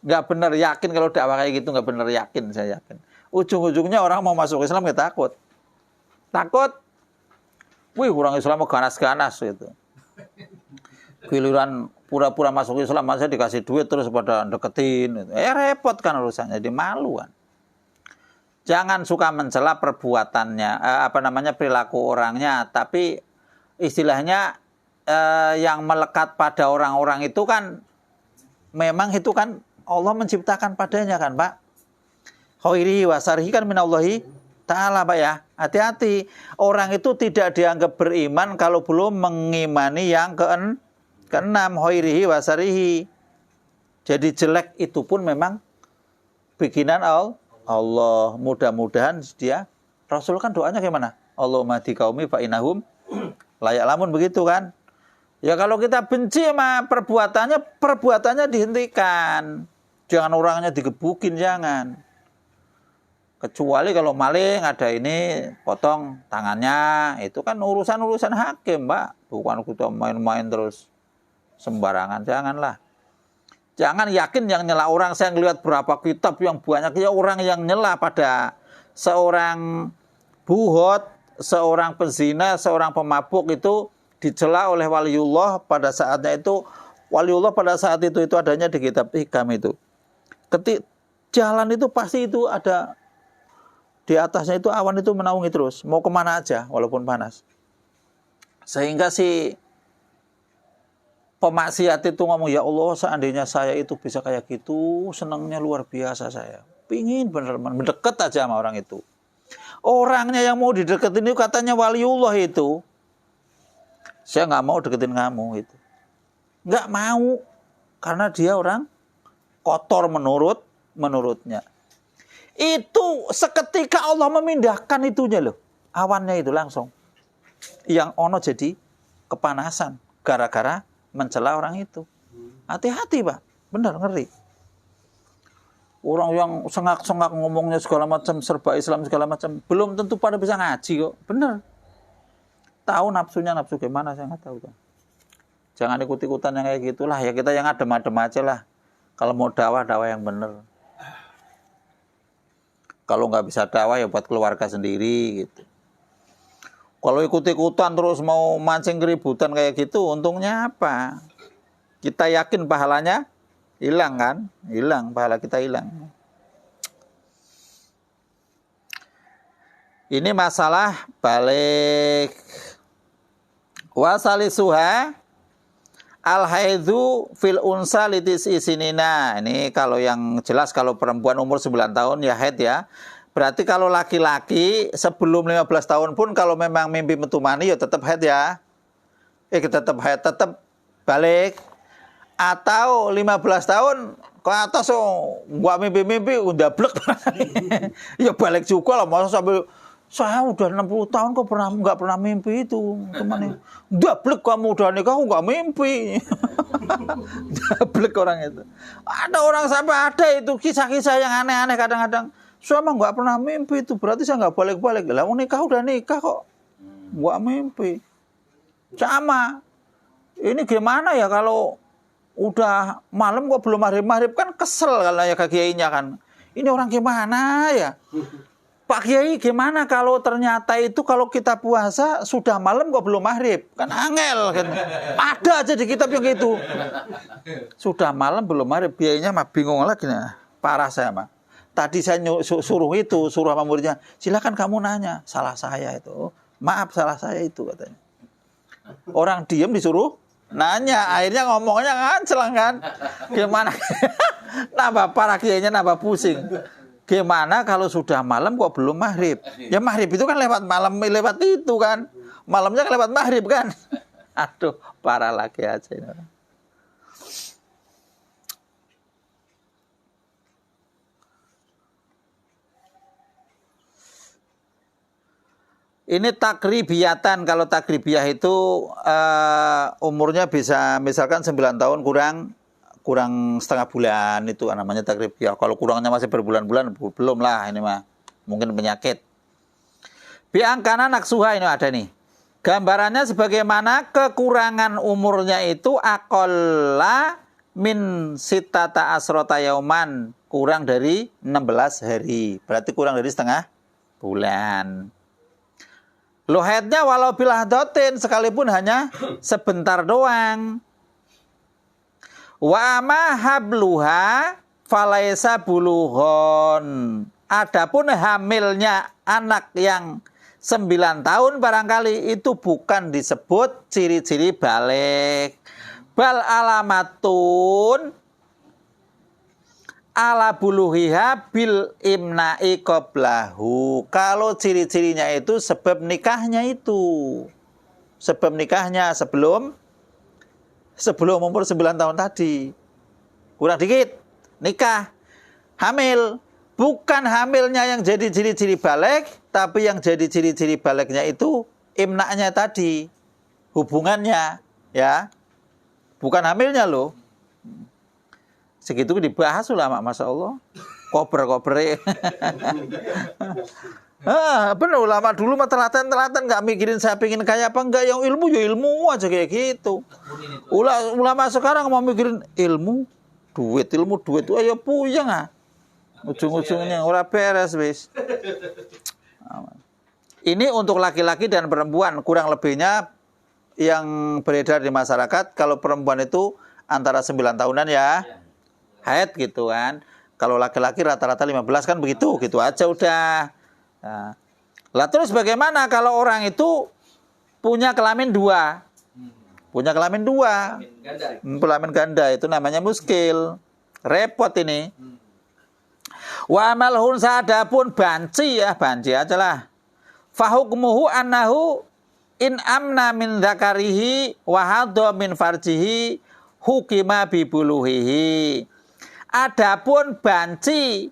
nggak benar yakin kalau dakwah kayak gitu, nggak benar yakin, saya yakin. Ujung-ujungnya orang mau masuk Islam nggak takut. Wih, orang Islam mau ganas-ganas gitu. Giliran pura-pura masuk Islam, masa dikasih duit terus pada deketin. Repot kan urusannya, jadi malu kan. Jangan suka mencela perbuatannya, perilaku orangnya, tapi istilahnya yang melekat pada orang-orang itu kan memang itu kan Allah menciptakan padanya kan, Pak. Khairi wasarihi kan minallahi ta'ala, Pak ya. Hati-hati. Orang itu tidak dianggap beriman kalau belum mengimani yang keenam, khairihi wasarihi. Jadi jelek itu pun memang bikinan Allah. Mudah-mudahan dia, Rasul kan doanya gimana? Allahumma hdi qaumi fa innahum la ya'lamun, begitu kan? Ya kalau kita benci sama perbuatannya dihentikan. Jangan orangnya digebukin, jangan. Kecuali kalau maling ada ini, potong tangannya. Itu kan urusan hakim, Pak. Bukan kita main-main terus sembarangan, janganlah. Jangan yakin yang nyela orang. Saya ngelihat berapa kitab yang banyak ya orang yang nyela pada seorang buhot, seorang pezina, seorang pemabuk itu dicela oleh waliullah pada saatnya itu. Waliullah pada saat itu adanya di kitab Hikam itu. jalan itu pasti itu ada di atasnya itu awan itu menaungi terus, mau kemana aja walaupun panas. Sehingga si pemaksiat itu ngomong, ya Allah seandainya saya itu bisa kayak gitu, senangnya luar biasa saya. Pingin bener mendekat aja sama orang itu. Orangnya yang mau dideketin itu katanya waliullah itu. Saya nggak mau deketin kamu itu. Nggak mau. Karena dia orang kotor menurutnya. Itu seketika Allah memindahkan itunya loh. Awannya itu langsung. Yang ono jadi kepanasan. Gara-gara mencela orang itu. Hati-hati Pak. Benar, ngeri. Orang yang sengak-sengak ngomongnya segala macam, serba Islam segala macam, belum tentu pada bisa ngaji kok. Bener. Tahu nafsunya nafsu gimana, saya nggak tahu kan. Jangan ikut-ikutan yang kayak gitulah. Ya kita yang adem-adem aja lah. Kalau mau dakwah yang bener. Kalau nggak bisa dakwah ya buat keluarga sendiri gitu. Kalau ikut-ikutan terus mau mancing keributan kayak gitu, untungnya apa? Kita yakin pahalanya hilang kan? Hilang, pahala kita hilang. Ini masalah balik. Wasalisuha al-haidhu fil unsa litis isinina. Ini kalau yang jelas kalau perempuan umur 9 tahun ya haid ya. Berarti kalau laki-laki sebelum 15 tahun pun kalau memang mimpi metumani ya tetap haid ya. Tetap haid, tetap balik. Atau 15 tahun ke atas gua mimpi-mimpi udah blek. Ya balik juga lah, masa sampai saya udah 60 tahun kok nggak pernah mimpi itu, teman. Udah blek kamu udah nikah nggak mimpi. Udah blek orang itu. Ada orang sampai ada itu kisah-kisah yang aneh-aneh kadang-kadang. Saya emang nggak pernah mimpi itu, berarti saya nggak balik-balik. Lah nikah udah nikah kok nggak mimpi. Sama. Ini gimana ya kalau udah malam kok belum maghrib kan kesel kalau ya ke kiainya kan. Ini orang gimana ya? Pak Kiai gimana kalau ternyata itu kalau kita puasa sudah malam kok belum maghrib? Kan angel kan. Ada aja di kitab yang gitu. Sudah malam belum maghrib, biayanya mah bingung lagi nah. Parah saya mah. Tadi saya suruh sama muridnya, silakan kamu nanya, salah saya itu. Maaf salah saya itu katanya. Orang diem disuruh nanya, akhirnya ngomongnya ngancel kan. Gimana? Nambah parah kiainya, nambah pusing. Gimana kalau sudah malam kok belum maghrib? Ya maghrib itu kan lewat malam, lewat itu kan. Malamnya lewat maghrib kan. Aduh, parah lagi aja ini. Ini takribiyatan. Kalau takribiyah itu umurnya bisa misalkan 9 tahun kurang setengah bulan, itu namanya takribiyah. Kalau kurangnya masih berbulan-bulan belum lah, ini mah mungkin penyakit. Biangkana naksuha ini ada nih. Gambarannya sebagaimana kekurangan umurnya itu aqalla min sitata asrota yauman, kurang dari 16 hari. Berarti kurang dari setengah bulan. Lo haidnya walau bilah dotin, sekalipun hanya sebentar doang. Wa ma habluha falaisa bulughon. Adapun hamilnya anak yang 9 tahun barangkali itu bukan disebut ciri-ciri balik. Bal alamatun ala buluhiha bil imna'i qablahu. Kalau ciri-cirinya itu sebab nikahnya itu. Sebab nikahnya sebelum umur 9 tahun tadi. Kurang dikit nikah. Hamil. Bukan hamilnya yang jadi ciri-ciri balik, tapi yang jadi ciri-ciri baliknya itu imna'nya tadi. Hubungannya, ya. Bukan hamilnya loh. Segitu dibahas ulama, Masya Allah. Kober-kober. Bener ulama dulu mah telaten nggak mikirin saya pengen kaya apa enggak, yang ilmu ya ilmu aja kayak gitu. Ulama sekarang mau mikirin ilmu duit ayo puyeng ah. Ujung-ujungnya ora beres wis. Ini untuk laki-laki dan perempuan, kurang lebihnya yang beredar di masyarakat. Kalau perempuan itu antara 9 tahunan ya haid gitu kan. Kalau laki-laki rata-rata 15 kan begitu, gitu aja udah. Nah. Lah terus bagaimana kalau orang itu punya kelamin 2? Punya kelamin 2. Kelamin ganda itu namanya muskil. Repot ini. Wa amal hunsa adapun banci ya, banci aja lah. Fahukmuhu annahu in amna min dzakarihi wa hadha min farjihi hukima bibuluhihi. Adapun banci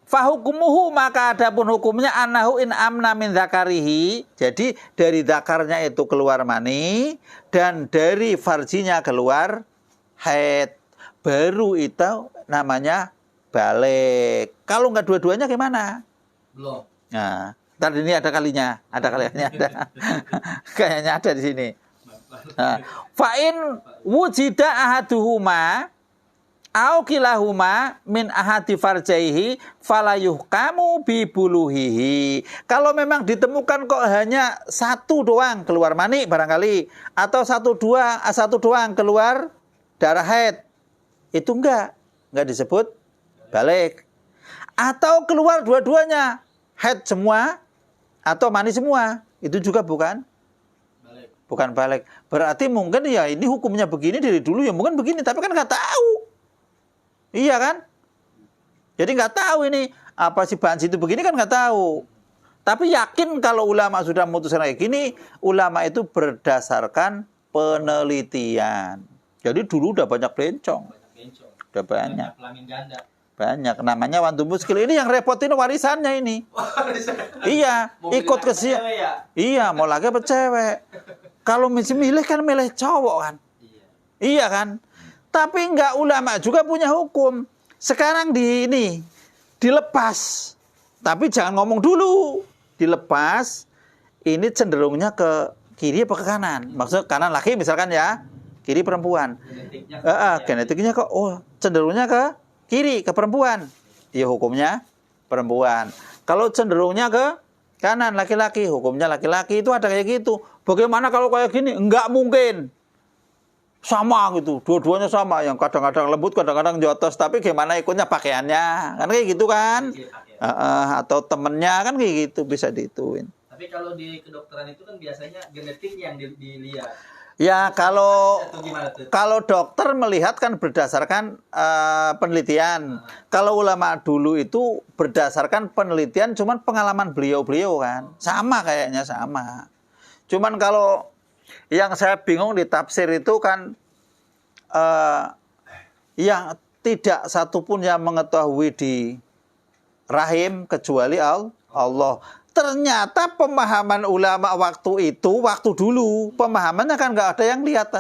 fahukmuhu maka adapun hukumnya annahu in amna min dzakarihi. Jadi dari zakarnya itu keluar mani dan dari farjinya keluar haid. Baru itu namanya balik. Kalau enggak dua-duanya gimana? Belum. Nah, ntar ini ada kalinya, ada. Kayaknya ada di sini. Nah, fa'in wujida ahaduhuma au kilahuma min ahadi farjaihi falayuhkamu bibuluhihi. Kalau memang ditemukan kok hanya satu doang keluar mani barangkali, atau satu doang keluar darah haid, itu enggak disebut balik. Atau keluar dua-duanya, haid semua atau mani semua, itu juga bukan balik. Berarti mungkin ya ini hukumnya begini dari dulu ya mungkin begini, tapi kan nggak tahu. Iya kan? Jadi nggak tahu ini apa si banci itu begini kan nggak tahu. Tapi yakin kalau ulama sudah memutuskan kayak gini, ulama itu berdasarkan penelitian. Jadi dulu udah banyak bencong. Udah banyak. Banyak. Namanya wantu muskil. Ini yang repotin warisannya ini. Iya, ikut ke sini. Ya? Iya, mau lagi apa cewek. Kalau milih kan milih cowok kan. Iya kan? Tapi enggak, ulama juga punya hukum. Sekarang dilepas. Tapi jangan ngomong dulu. Dilepas, ini cenderungnya ke kiri apa ke kanan? Maksudnya kanan laki misalkan ya, kiri perempuan. Genetiknya kok cenderungnya ke kiri, ke perempuan. Ya hukumnya perempuan. Kalau cenderungnya ke kanan laki-laki, hukumnya laki-laki. Itu ada kayak gitu. Bagaimana kalau kayak gini? Enggak mungkin. Sama gitu, dua-duanya sama, yang kadang-kadang lembut, kadang-kadang jotos, tapi gimana ikutnya pakaiannya, kan kayak gitu kan, atau temennya kan kayak gitu bisa dituin. Tapi kalau di kedokteran itu kan biasanya genetik yang dilihat. Ya kalau dokter melihat kan berdasarkan penelitian. Kalau ulama dulu itu berdasarkan penelitian, cuman pengalaman beliau-beliau kan, sama kayaknya sama. Cuman kalau yang saya bingung di tafsir itu kan yang tidak satupun yang mengetahui di rahim kecuali Allah. Ternyata pemahaman ulama waktu dulu pemahamannya kan nggak ada yang lihat.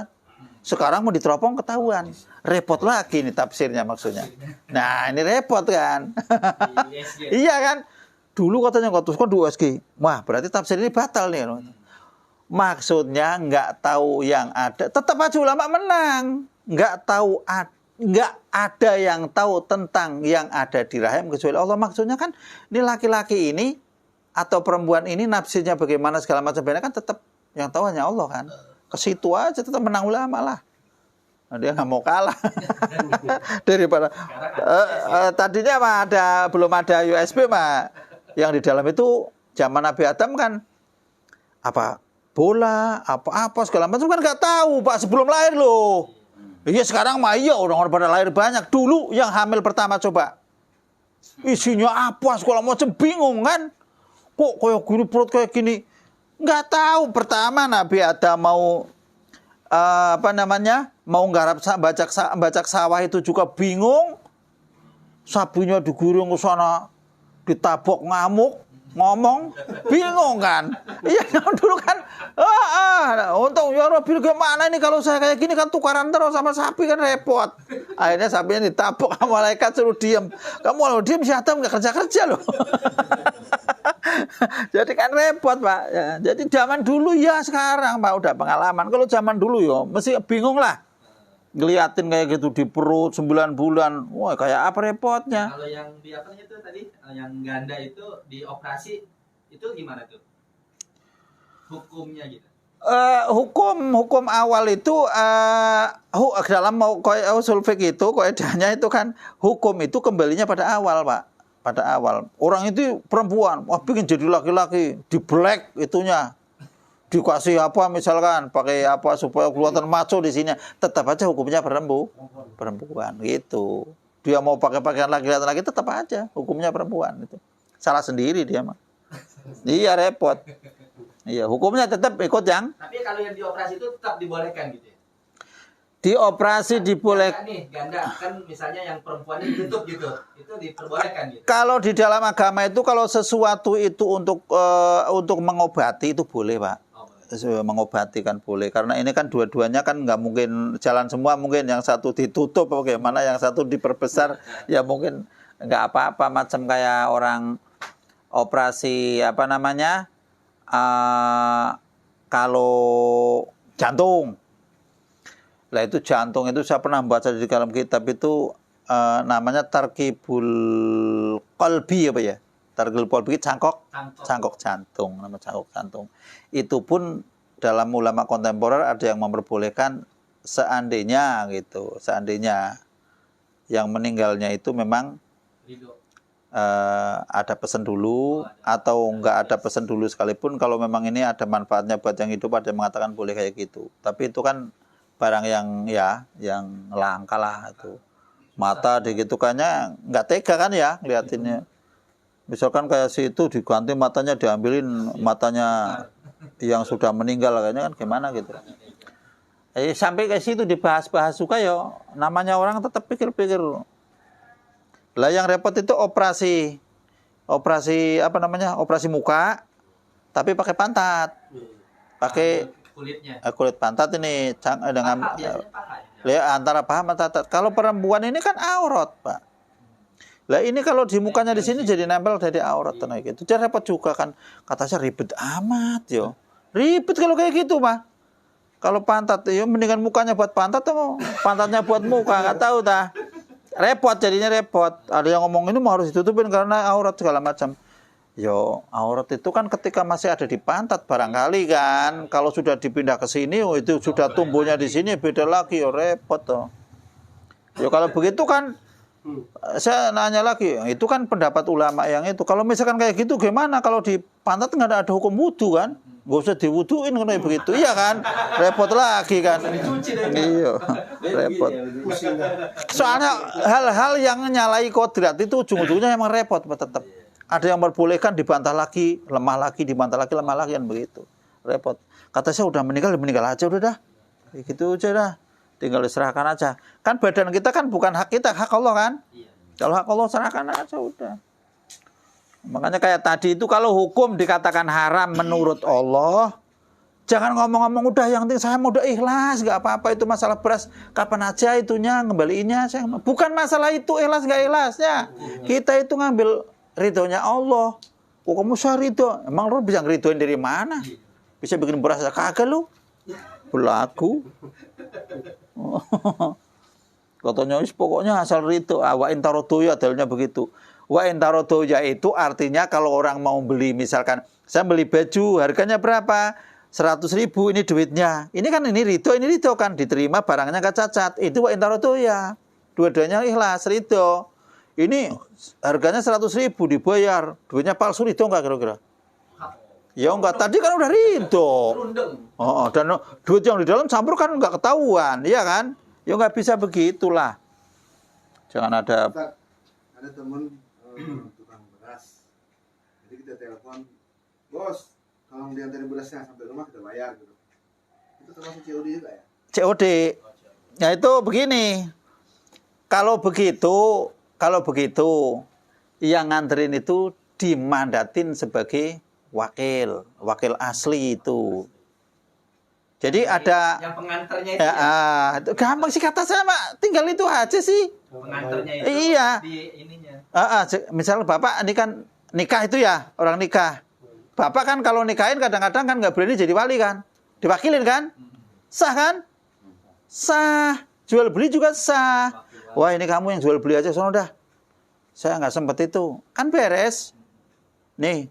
Sekarang mau diteropong ketahuan. Repot lagi nih tafsirnya maksudnya. Nah ini repot kan. Iya kan. Dulu katanya kan di USG. Wah berarti tafsir ini batal nih. Maksudnya nggak tahu yang ada, tetap aja ulama menang. Nggak ada yang tahu tentang yang ada di rahim kecuali Allah. Maksudnya kan ini laki-laki ini atau perempuan ini nafsirnya bagaimana segala macam kan tetap yang tahu hanya Allah kan. Ke situ aja tetap menang ulama lah. Nah, dia nggak mau kalah daripada tadinya belum ada USB mah yang di dalam itu zaman Nabi Adam kan bola, apa-apa segala macam kan nggak tahu Pak sebelum lahir loh. Iya sekarang mah iya orang-orang pada lahir banyak. Dulu yang hamil pertama coba isinya apa segala macam bingung kan. Kok kayak gini perut kayak gini. Nggak tahu pertama Nabi Adam mau mau nggarap bajak sawah itu juga bingung. Sapinya digurung ke sana ditabok ngamuk. Ngomong bingung kan. Iya dulu kan untung ya Rabbi gimana ini kalau saya kayak gini kan tukaran terus sama sapi kan repot. Akhirnya sapinya ditabok sama malaikat suruh diem. Kamu kalau diem si Adam nggak kerja loh. Jadi kan repot Pak ya, jadi zaman dulu ya sekarang Pak udah pengalaman. Kalau zaman dulu ya mesti bingung lah. Ngeliatin kayak gitu di perut 9 bulan. Wah, kayak apa repotnya? Kalau yang di apa itu tadi, yang ganda itu dioperasi itu gimana tuh? Hukumnya gitu. Hukum awal itu dalam usul fikih itu kaidahnya itu kan hukum itu kembalinya pada awal, Pak. Pada awal. Orang itu perempuan, wah bikin jadi laki-laki, di black itunya. Dikasih apa misalkan pakai apa supaya kelihatan maco di sini, tetap aja hukumnya perempuan gitu. Dia mau pakai pakaian laki-laki tetap aja hukumnya perempuan itu. Salah sendiri dia mah. Iya repot. Iya, hukumnya tetap ikut yang. Tapi kalau yang dioperasi itu tetap dibolehkan gitu ya. Dioperasi dibolehkan. Nih, ganda kan misalnya yang perempuan ini tutup gitu. Itu diperbolehkan gitu. Kalau di dalam agama itu kalau sesuatu itu untuk mengobati itu boleh, Pak. Mengobati kan boleh, karena ini kan dua-duanya kan nggak mungkin jalan semua, mungkin yang satu ditutup bagaimana, yang satu diperbesar ya mungkin nggak apa-apa, macam kayak orang operasi apa namanya kalau jantung lah, itu jantung itu saya pernah baca di dalam kitab itu namanya tarkibul qalbi apa ya, tarkibul qalbi cangkok jantung, nama cangkok jantung. Itu pun dalam ulama kontemporer ada yang memperbolehkan seandainya gitu, seandainya yang meninggalnya itu memang ada pesan dulu atau enggak ada pesan dulu sekalipun, kalau memang ini ada manfaatnya buat yang hidup, ada yang mengatakan boleh kayak gitu. Tapi itu kan barang yang langka lah itu. Mata digitukannya nggak tega kan ya ngeliatinnya. Misalkan kayak si itu diganti matanya, diambilin matanya yang sudah meninggal kayaknya kan gimana gitu. Sampai ke situ dibahas-bahas suka ya, namanya orang tetap pikir-pikir. Lah yang repot itu operasi apa namanya? Operasi muka tapi pakai pantat. Pakai kulit pantat ini dengan antara paha sama pantat. Kalau perempuan ini kan aurat, Pak. Lah ini kalau di mukanya di sini jadi nempel dari aurat tenaga gitu. Jadi repot juga kan. Kata saya ribet amat yo. Ribet kalau kayak gitu, Pak. Kalau pantat yo mendingan mukanya buat pantat atau pantatnya buat muka, enggak tahu dah. Repot jadinya repot. Ada yang ngomong ini mau harus ditutupin karena aurat segala macam. Yo, aurat itu kan ketika masih ada di pantat barangkali kan. Kalau sudah dipindah ke sini, itu sudah tumbuhnya di sini beda lagi, yo repot toh. Yo kalau begitu kan saya nanya lagi, itu kan pendapat ulama yang itu. Kalau misalkan kayak gitu gimana kalau di pantat nggak ada hukum wudu kan? Gak usah diwuduin kalau begitu, iya kan? Repot lagi kan? Iya, repot. Soalnya hal-hal yang nyalai kodrat itu ujung-ujungnya emang repot, tetap. Ada yang memperbolehkan dibantah lagi, lemah lagi, dibantah lagi, lemah lagi kan begitu. Repot. Kata saya udah meninggal aja udah dah. Gitu aja dah. Tinggal diserahkan aja. Kan badan kita kan bukan hak kita, hak Allah kan? Kalau hak Allah serahkan aja udah. Makanya kayak tadi itu kalau hukum dikatakan haram menurut Allah, jangan ngomong-ngomong udah yang penting saya mau udah ikhlas, nggak apa-apa itu masalah beras kapan aja itunya ngembaliinnya. Bukan masalah itu ikhlas nggak ikhlasnya. Kita itu ngambil ridhonya Allah. Kok kamu saya ridho? Emang lu bisa ngeridoin dari mana? Bisa bikin beras kagak lu? Berlaku. Katanya pokoknya asal ridho. Wa intarodoya adalnya begitu. Wa intarodoya itu artinya kalau orang mau beli, misalkan saya beli baju harganya berapa? 100.000 ini duitnya. Ini kan ini ridho kan, diterima barangnya nggak cacat. Itu wa intarodoya. Dua-duanya ikhlas, ridho. Ini harganya 100.000 dibayar, duitnya palsu, ridho nggak kira-kira? Ya enggak, tadi kan udah ridho. Dan duit yang di dalam campur kan nggak ketahuan, iya kan? Ya nggak bisa begitulah. Jangan ada teman tukang beras. Jadi kita telepon, bos, tolong diantarin berasnya sampai rumah kita bayar gitu. Itu termasuk COD juga ya? COD. Ya itu begini. Kalau begitu yang nganterin itu dimandatin sebagai wakil asli itu. Jadi ada yang pengantarnya itu. Ya, gampang sih kata saya, Pak. Tinggal itu aja sih. Pengantarnya itu iya. Di ininya. Misal Bapak ini kan nikah itu ya, orang nikah. Bapak kan kalau nikahin kadang-kadang kan nggak berani jadi wali kan. Diwakilin kan? Sah kan? Sah. Jual beli juga sah. Wah, ini kamu yang jual beli aja sono dah. Saya nggak sempet itu. Kan beres. Nih,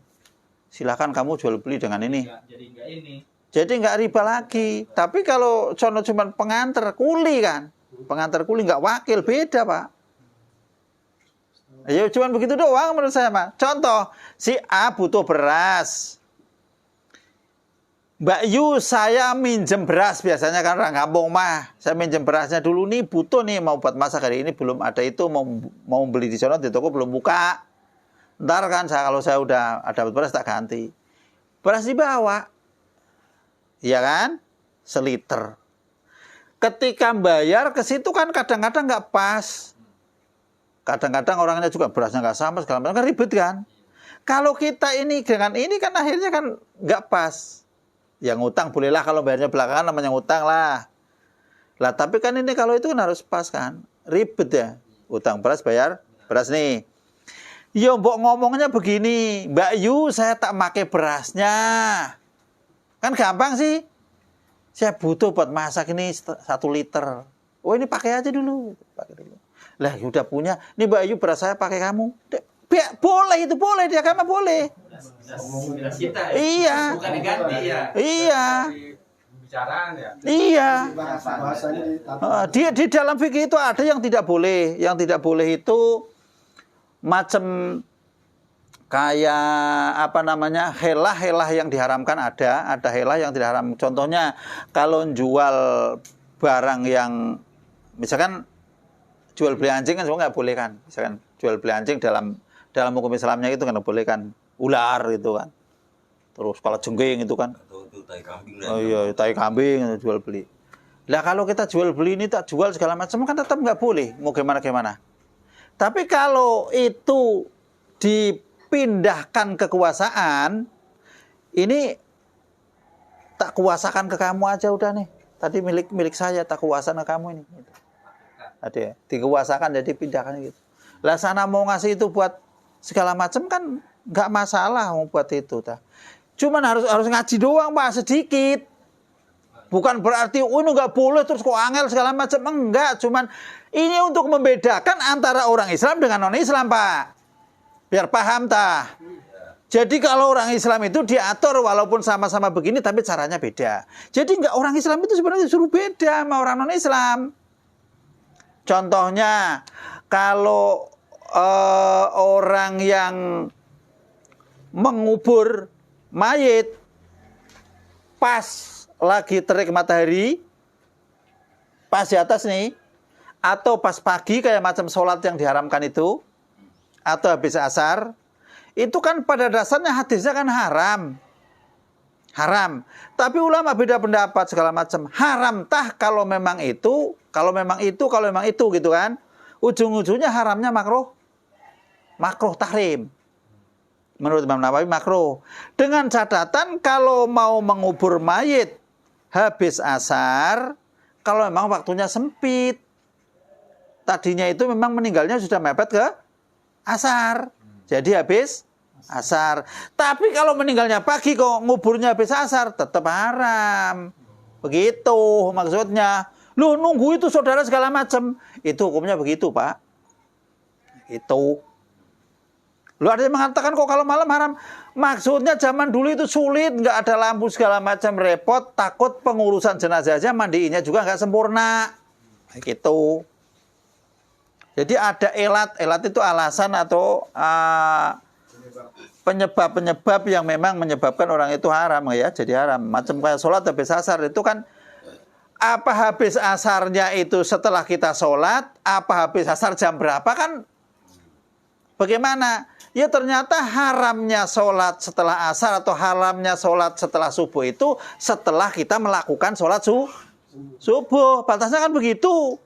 silakan kamu jual beli dengan ini. Jadi nggak ini. Jadi nggak riba lagi. Tapi kalau contoh cuma pengantar kuli kan, pengantar kuli nggak wakil, beda Pak. Ya cuma begitu doang menurut saya Pak. Contoh, si A butuh beras. Mbak Yu, saya minjem beras biasanya kan orang kampung mah. Saya minjem berasnya dulu nih, butuh nih mau buat masak hari ini, belum ada itu, mau beli di sana di toko belum buka. Ntar kan kalau saya udah ada beras tak ganti. Beras dibawa. Iya kan? Seliter. Ketika bayar ke situ kan kadang-kadang nggak pas. Kadang-kadang orangnya juga berasnya nggak sama, segala macam kan ribet kan. Kalau kita ini dengan ini kan akhirnya kan nggak pas. Yang ngutang bolehlah kalau bayarnya belakangan namanya ngutang lah. Lah tapi kan ini kalau itu kan harus pas kan. Ribet ya. Utang beras bayar beras nih. Yo mbok ngomongnya begini, Mbak Yu saya tak pakai berasnya. Kan gampang sih. Saya butuh buat masak ini 1 liter. Oh ini pakai aja dulu. Pakai dulu. Lah udah punya. Nih Mbak Yu beras saya pakai kamu. Boleh itu boleh di agama boleh. Beras kita ya. Iya. Bukan diganti ya. Iya. Pembicaraan ya. Iya. Bahasanya Di dalam fikih itu ada yang tidak boleh. Yang tidak boleh itu macam kayak apa namanya helah-helah yang diharamkan ada helah yang tidak haram. Contohnya kalau jual barang yang misalkan jual beli anjing kan semua nggak boleh kan. Misalkan jual beli anjing dalam hukum Islamnya itu kan nggak boleh kan. Ular itu kan. Terus kalau jengking itu kan. Itu tai kambing. Oh iya, tai kambing jual beli. Lah kalau kita jual beli ini tak jual segala macam kan tetap nggak boleh. Mau gimana. Tapi kalau itu dipindahkan kekuasaan, ini tak kuasakan ke kamu aja udah nih. Tadi milik saya tak kuasakan ke kamu ini. Ada ya, dikuasakan jadi pindahkan gitu. Lah sana mau ngasih itu buat segala macam kan nggak masalah mau buat itu ta. Cuman harus ngaji doang Pak sedikit. Bukan berarti ini nggak boleh terus kok angel segala macam, enggak. Cuman ini untuk membedakan antara orang Islam dengan non Islam Pak. Biar paham ta. Jadi kalau orang Islam itu diatur walaupun sama-sama begini tapi caranya beda. Jadi enggak, orang Islam itu sebenarnya disuruh beda sama orang non Islam. Contohnya kalau orang yang mengubur mayit pas lagi terik matahari, pas di atas nih, atau pas pagi kayak macam sholat yang diharamkan itu, atau habis asar, itu kan pada dasarnya hadisnya kan haram. Tapi ulama beda pendapat segala macam. Haram tah kalau memang itu gitu kan. Ujung-ujungnya haramnya makruh tahrim. Menurut Imam Nawawi makruh. Dengan catatan kalau mau mengubur mayit habis asar, kalau memang waktunya sempit. Tadinya itu memang meninggalnya sudah mepet ke asar. Jadi habis asar. Tapi kalau meninggalnya pagi kok nguburnya habis asar, tetap haram. Begitu maksudnya. Loh nunggu itu saudara segala macam. Itu hukumnya begitu Pak. Itu. Lu ada yang mengatakan kok kalau malam haram. Maksudnya zaman dulu itu sulit, nggak ada lampu segala macam, repot, takut pengurusan jenazahnya mandiinnya juga nggak sempurna. Gitu. Jadi ada elat itu alasan atau penyebab yang memang menyebabkan orang itu haram ya, jadi haram. Macam kayak sholat habis asar itu kan apa habis asarnya itu setelah kita sholat, apa habis asar jam berapa kan bagaimana? Ya ternyata haramnya sholat setelah asar atau haramnya sholat setelah subuh itu setelah kita melakukan sholat subuh. Batasnya kan begitu.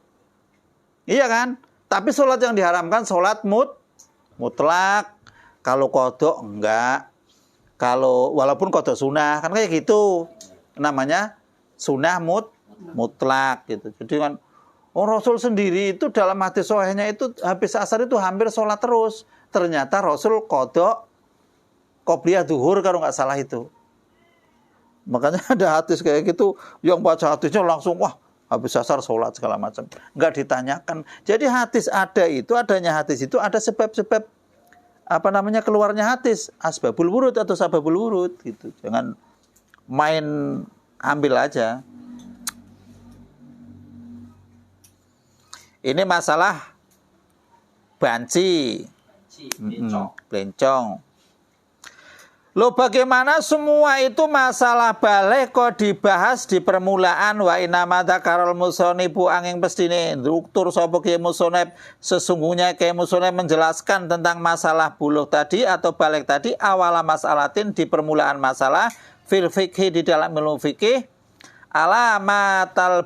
Iya kan? Tapi sholat yang diharamkan sholat mutlak. Kalau kodok enggak. Kalau walaupun kodok sunnah kan kayak gitu. Namanya sunnah mutlak gitu. Jadi kan Rasul sendiri itu dalam hadis sahihnya itu habis asar itu hampir sholat terus. Ternyata Rasul kodok qobliyah zuhur kalau nggak salah itu. Makanya ada hadis kayak gitu, yang baca hadisnya langsung wah habis asar sholat segala macam. Nggak ditanyakan. Jadi hadis ada itu, adanya hadis itu ada sebab-sebab apa namanya keluarnya hadis, asbabul wurud atau sababul wurud gitu. Jangan main ambil aja. Ini masalah banci, blencong. Loh bagaimana semua itu masalah balik kok dibahas di permulaan wa inama dzakarul musonibu angin pestine struktur sapa ki musonib sesungguhnya ki musonib menjelaskan tentang masalah buluh tadi atau balik tadi awala masalatin di permulaan masalah fil fikhi di dalam ilmu fikih alamatil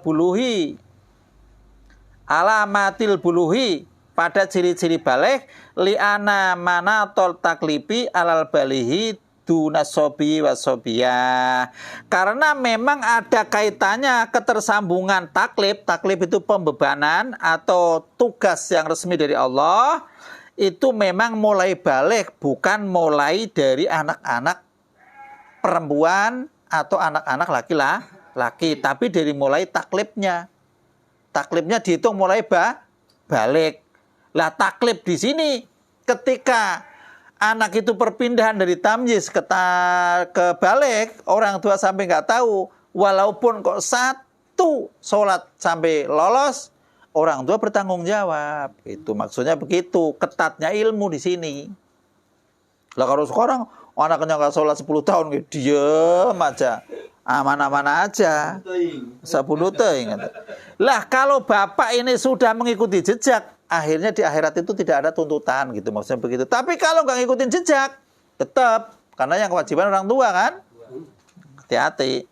buluhi pada ciri-ciri balik li'ana manatol taklipi alal balihi dunasobi wasobiyah. Karena memang ada kaitannya ketersambungan taklif. Taklif itu pembebanan atau tugas yang resmi dari Allah. Itu memang mulai balik, bukan mulai dari anak-anak perempuan atau anak-anak laki-laki. Tapi dari mulai taklifnya. Taklifnya dihitung mulai balik. Lah taklif di sini ketika anak itu perpindahan dari tamyiz ke balik, orang tua sampai nggak tahu, walaupun kok satu sholat sampai lolos, orang tua bertanggung jawab. Itu maksudnya begitu, ketatnya ilmu di sini. Lah kalau sekarang anaknya nggak sholat 10 tahun, diem aja, aman-aman aja, 10 tahun. Lah kalau bapak ini sudah mengikuti jejak, akhirnya di akhirat itu tidak ada tuntutan gitu, maksudnya begitu. Tapi kalau nggak ngikutin jejak, tetap karena yang kewajiban orang tua kan. Hati-hati.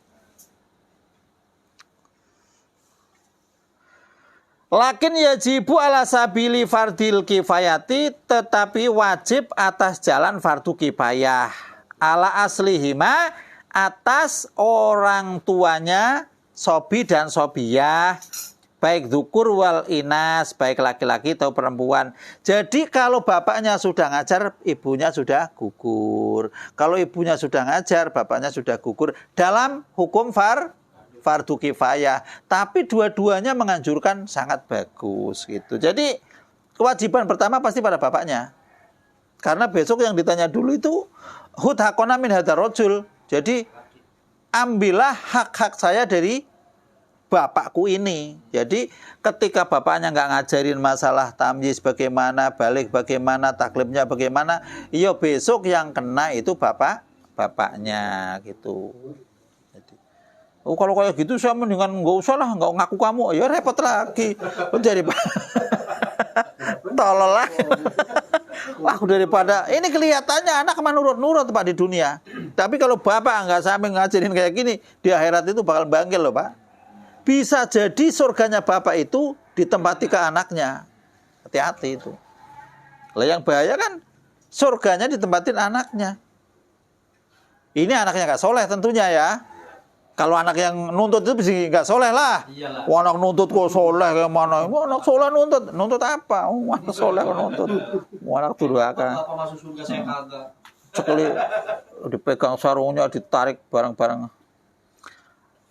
Lakin yajibu ala sabili fardil kifayati, tetapi wajib atas jalan fardu kifayah. Ala aslihima, atas orang tuanya sobi dan sobiyah. Baik dhukur wal inas, baik laki-laki atau perempuan. Jadi kalau bapaknya sudah ngajar, ibunya sudah gugur. Kalau ibunya sudah ngajar, bapaknya sudah gugur. Dalam hukum fardu kifayah. Tapi dua-duanya menganjurkan sangat bagus gitu. Jadi kewajiban pertama pasti pada bapaknya. Karena besok yang ditanya dulu itu hud hakona min hadar rojul. Jadi ambillah hak-hak saya dari bapakku ini. Jadi ketika bapaknya nggak ngajarin masalah tamyiz bagaimana, balik bagaimana, taklifnya bagaimana, iya besok yang kena itu bapaknya gitu. Jadi, oh kalau kayak gitu saya mendingan nggak usah lah, nggak ngaku kamu, ya repot lagi. Tolol lah. Wah daripada ini kelihatannya anak menurut-nurut Pak di dunia. Tapi kalau bapak nggak sampai ngajarin kayak gini, di akhirat itu bakal bangkil loh Pak. Bisa jadi surganya bapak itu ditempati ke anaknya. Hati-hati itu. Lah yang bahaya kan surganya ditempatin anaknya. Ini anaknya nggak soleh tentunya ya. Kalau anak yang nuntut itu bisa nggak soleh lah. Iyalah. Wah, anak nuntut kok soleh kayak mana? Wah, anak soleh nuntut apa? Oh, anak soleh nuntut. Wah, anak durhaka. Apa masuk surga saya kagak. Sekali dipegang sarungnya, ditarik bareng-bareng.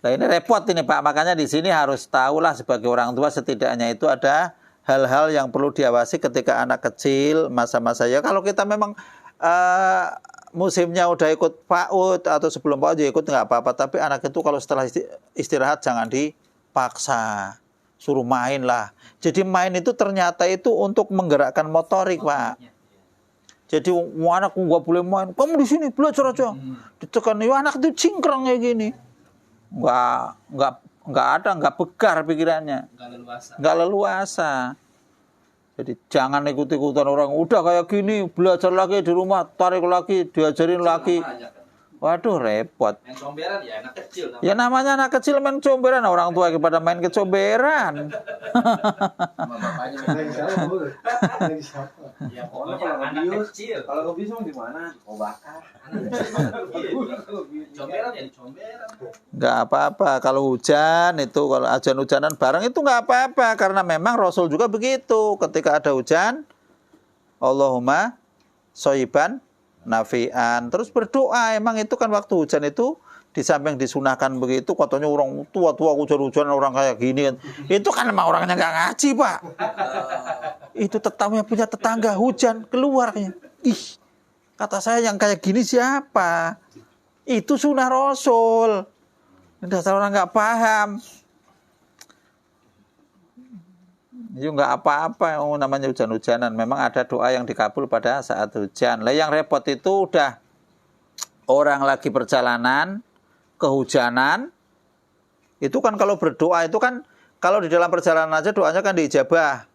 Nah ini repot ini Pak, makanya di sini harus tahulah sebagai orang tua setidaknya itu ada hal-hal yang perlu diawasi ketika anak kecil, masa-masa ya kalau kita memang musimnya udah ikut PAUD atau sebelum PAUD ya ikut nggak apa-apa, tapi anak itu kalau setelah istirahat jangan dipaksa, suruh main lah. Jadi main itu ternyata itu untuk menggerakkan motorik Pak. Jadi anakku nggak boleh main, kamu di sini belajar aja. Ditekan, ya anak itu cingkrang kayak gini. Nggak bekar pikirannya, nggak leluasa. Jadi jangan ikut-ikutan orang udah kayak gini, belajar lagi di rumah, tarik lagi, diajarin lagi. Waduh repot. Main comberan ya anak kecil. Ya namanya anak kecil main comberan, orang tua kepada main kecomberan. Sama bapaknya main ya pokoknya anak kecil. Kalau nggak bisa gimana? Mau bakar. Comberan ya comberan. Nggak apa-apa kalau hujan itu, kalau hujan-hujanan bareng itu nggak apa-apa karena memang Rasul juga begitu. Ketika ada hujan, Allahumma shoyiban nafi'an, terus berdoa. Emang itu kan waktu hujan itu di samping disunahkan begitu, katanya orang tua-tua hujan-hujan orang kayak gini kan. Itu kan emang orangnya nggak ngaji Pak. Itu punya tetangga hujan keluarnya. Ih, kata saya yang kayak gini siapa? Itu sunnah Rasul. Dasar orang nggak paham. Itu nggak apa-apa, namanya hujan-hujanan. Memang ada doa yang dikabul pada saat hujan. Lah yang repot itu udah orang lagi perjalanan, kehujanan. Itu kan kalau berdoa itu kan, kalau di dalam perjalanan aja doanya kan diijabah.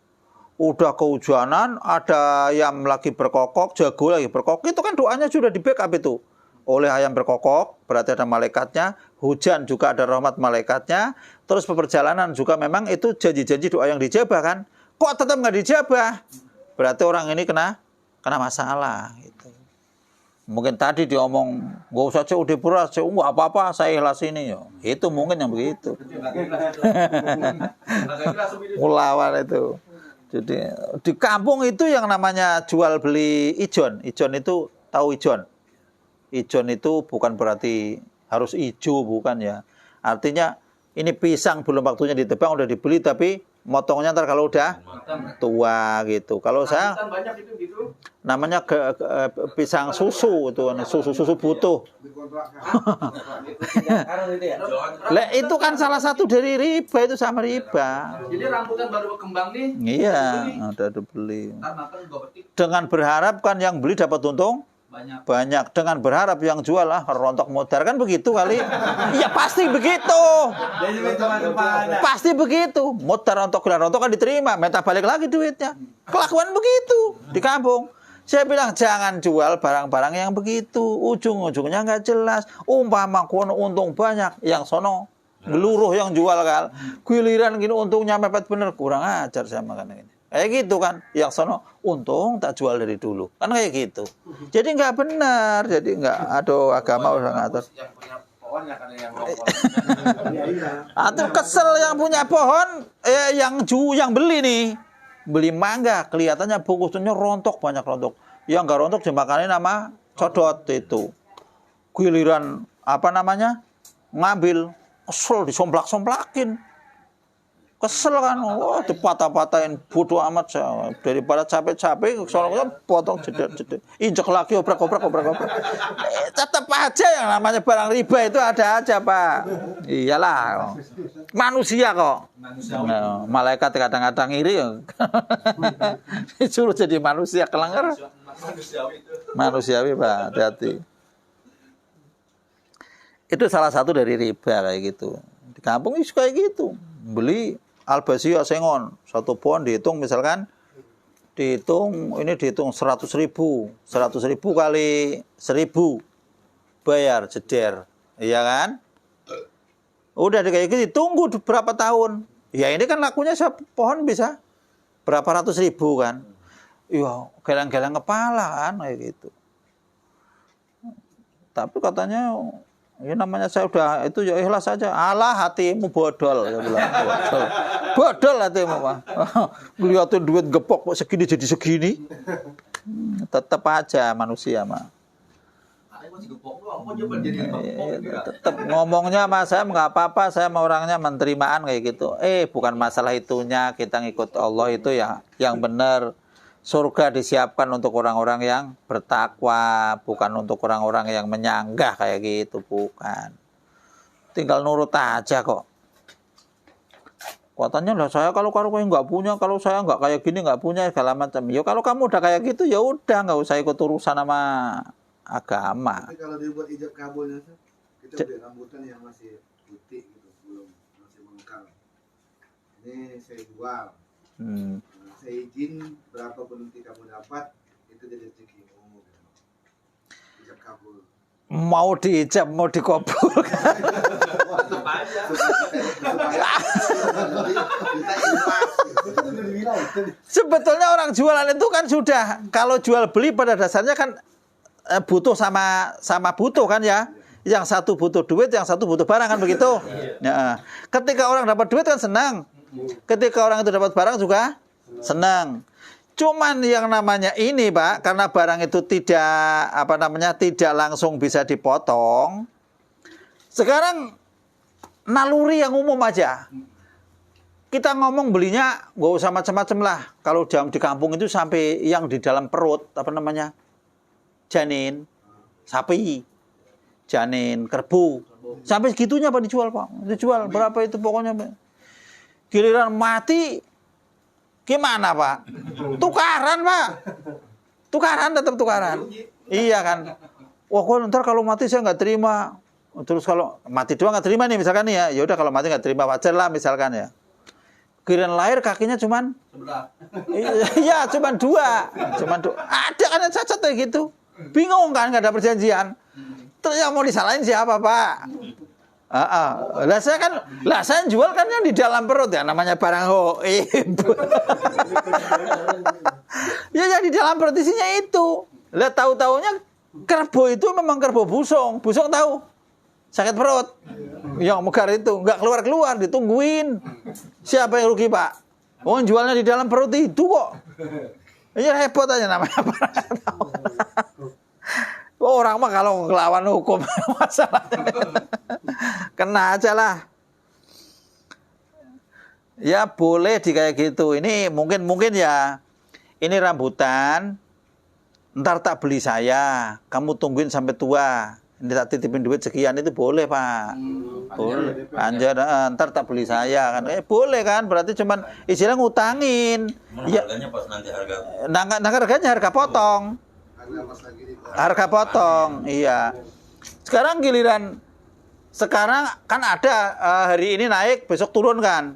Udah kehujanan, ada ayam lagi berkokok, jago lagi berkokok. Itu kan doanya sudah di backup itu. Oleh ayam berkokok, berarti ada malaikatnya. Hujan juga ada rahmat malaikatnya. Terus perjalanan juga memang itu janji-janji doa yang dijabah kan. Kok tetap nggak dijabah? Berarti orang ini kena masalah. Gitu. Mungkin tadi dia omong, nggak usah COD beras, nggak apa-apa, saya ikhlas ini. Yo. Itu mungkin yang begitu. Ulawan itu. Jadi di kampung itu yang namanya jual beli ijon. Ijon itu tahu ijon. Ijon itu bukan berarti harus hijau, bukan ya. Artinya ini pisang belum waktunya ditebang udah dibeli, tapi motongnya ntar kalau udah tua gitu. Kalau saya namanya pisang susu itu, susu butuh. Lah itu kan salah satu dari riba, itu sama riba. Jadi rambutan baru berkembang nih. Iya, ada beli. Dengan berharap kan yang beli dapat untung banyak, dengan berharap yang jual rontok modar, kan begitu kali. Iya pasti begitu. Pasti begitu. Modar rontok kan diterima, minta balik lagi duitnya. Kelakuan begitu di kampung. Saya bilang jangan jual barang-barang yang begitu, ujung-ujungnya nggak jelas. Umpama kono untung banyak, yang sono geluruh yang jual kan. Giliran gini untungnya mepet bener, kurang ajar sama kan ini. Kayak gitu kan, yang sono untung tak jual dari dulu, kan kayak gitu. Jadi nggak benar, jadi nggak, aduh agama udah ngatur. Atau kesel yang punya pohon, yang beli nih, beli mangga, kelihatannya bungkusnya rontok, banyak rontok. Yang nggak rontok dimakanin sama codot itu. Giliran ngambil, kesel disomplak-somplakin. Kesel kan, wah dipatah-patahin, bodoh amat saya. Daripada capek-capek, soalnya potong jeda-jeda. Injek lagi, obrak-obrak. Tetap aja yang namanya barang riba itu ada aja, Pak. Iyalah, manusia kok. Nah, malaikat kadang-kadang iri. Disuruh jadi manusia, kelengger. Manusiawi, Pak, hati-hati. Itu salah satu dari riba kayak gitu. Di kampung itu kayak gitu. Beli Albasia sengon, satu pohon dihitung misalkan, dihitung 100.000 kali 1.000 bayar jeder, iya kan? Udah kayak gitu, tunggu berapa tahun? Ya ini kan lakunya pohon bisa berapa ratus ribu kan? Iya, geleng-geleng kepala kan kayak gitu. Tapi katanya ya namanya saya udah itu ya ikhlas saja. Alah hatimu bodol, saya bilang. Bodol hatimu, Pak. Ngeliatin duit gepok kok segini jadi segini. Tetap aja manusia, Pak. Tetap ngomongnya sama saya nggak apa-apa, saya mau orangnya menterimaan kayak gitu. Bukan masalah itunya, kita ngikut Allah itu ya yang benar. Surga disiapkan untuk orang-orang yang bertakwa, bukan untuk orang-orang yang menyanggah kayak gitu, bukan. Tinggal nurut aja kok. Katanya lah saya kalau nggak punya, kalau saya nggak kayak gini nggak punya segala macam. Ya kalau kamu udah kayak gitu ya udah nggak usah ikut urusan sama agama. Tapi kalau dibuat ijab kabulnya, kita beli rambutan yang masih putih gitu, belum masih mengekal. Ini saya jual. Saya izin berapapun nanti kamu dapat itu jadi rezekimu. Ijab kabul. Mau diijab, mau dikabulkan. Sebetulnya orang jualan itu kan sudah, kalau jual beli pada dasarnya kan butuh sama butuh kan ya. Yang satu butuh duit, yang satu butuh barang kan begitu. Ya. Ketika orang dapat duit kan senang. Ketika orang itu dapat barang juga senang. Cuman yang namanya ini, Pak, karena barang itu tidak langsung bisa dipotong. Sekarang naluri yang umum aja. Kita ngomong belinya nggak usah macam-macam lah. Kalau di kampung itu sampai yang di dalam perut, janin, sapi, janin, kerbau, Sampai segitunya Pak dijual Pak. Dijual berapa itu pokoknya Pak. Giliran mati gimana Pak? Tukaran Pak. Tukaran tetap tukaran. Iya kan. Wah kok ntar kalau mati saya nggak terima. Terus kalau mati doang nggak terima nih misalkan nih ya. Ya udah kalau mati nggak terima wajar lah misalkan ya. Giliran lahir kakinya cuman iya cuman 2. Ada kan yang cacat kayak gitu. Bingung kan nggak ada perjanjian. Terus yang mau disalahin siapa Pak? Lah saya jual kan yang di dalam perut ya namanya barang hoib. Ya yang di dalam perut isinya itu. Lah tahu-taunya kerbau itu memang kerbau busung. Busung tahu? Sakit perut. Yang megar itu nggak keluar-keluar ditungguin. Siapa yang rugi Pak? Oh jualnya di dalam perut itu kok. Ini repot aja namanya barang tahu. Orang mah kalau ngelawan hukum masalahnya kena aja lah. Ya boleh di kayak gitu. Ini mungkin ya. Ini rambutan. Ntar tak beli saya. Kamu tungguin sampai tua. Ini tak titipin duit sekian itu boleh Pak. Boleh. Anjir, ntar tak beli saya kan. Boleh kan. Berarti cuman istilah ngutangin. Ya. Harganya pas nanti harga. Harganya harga potong. Harga potong, iya. Sekarang giliran, sekarang kan ada hari ini naik, besok turun kan.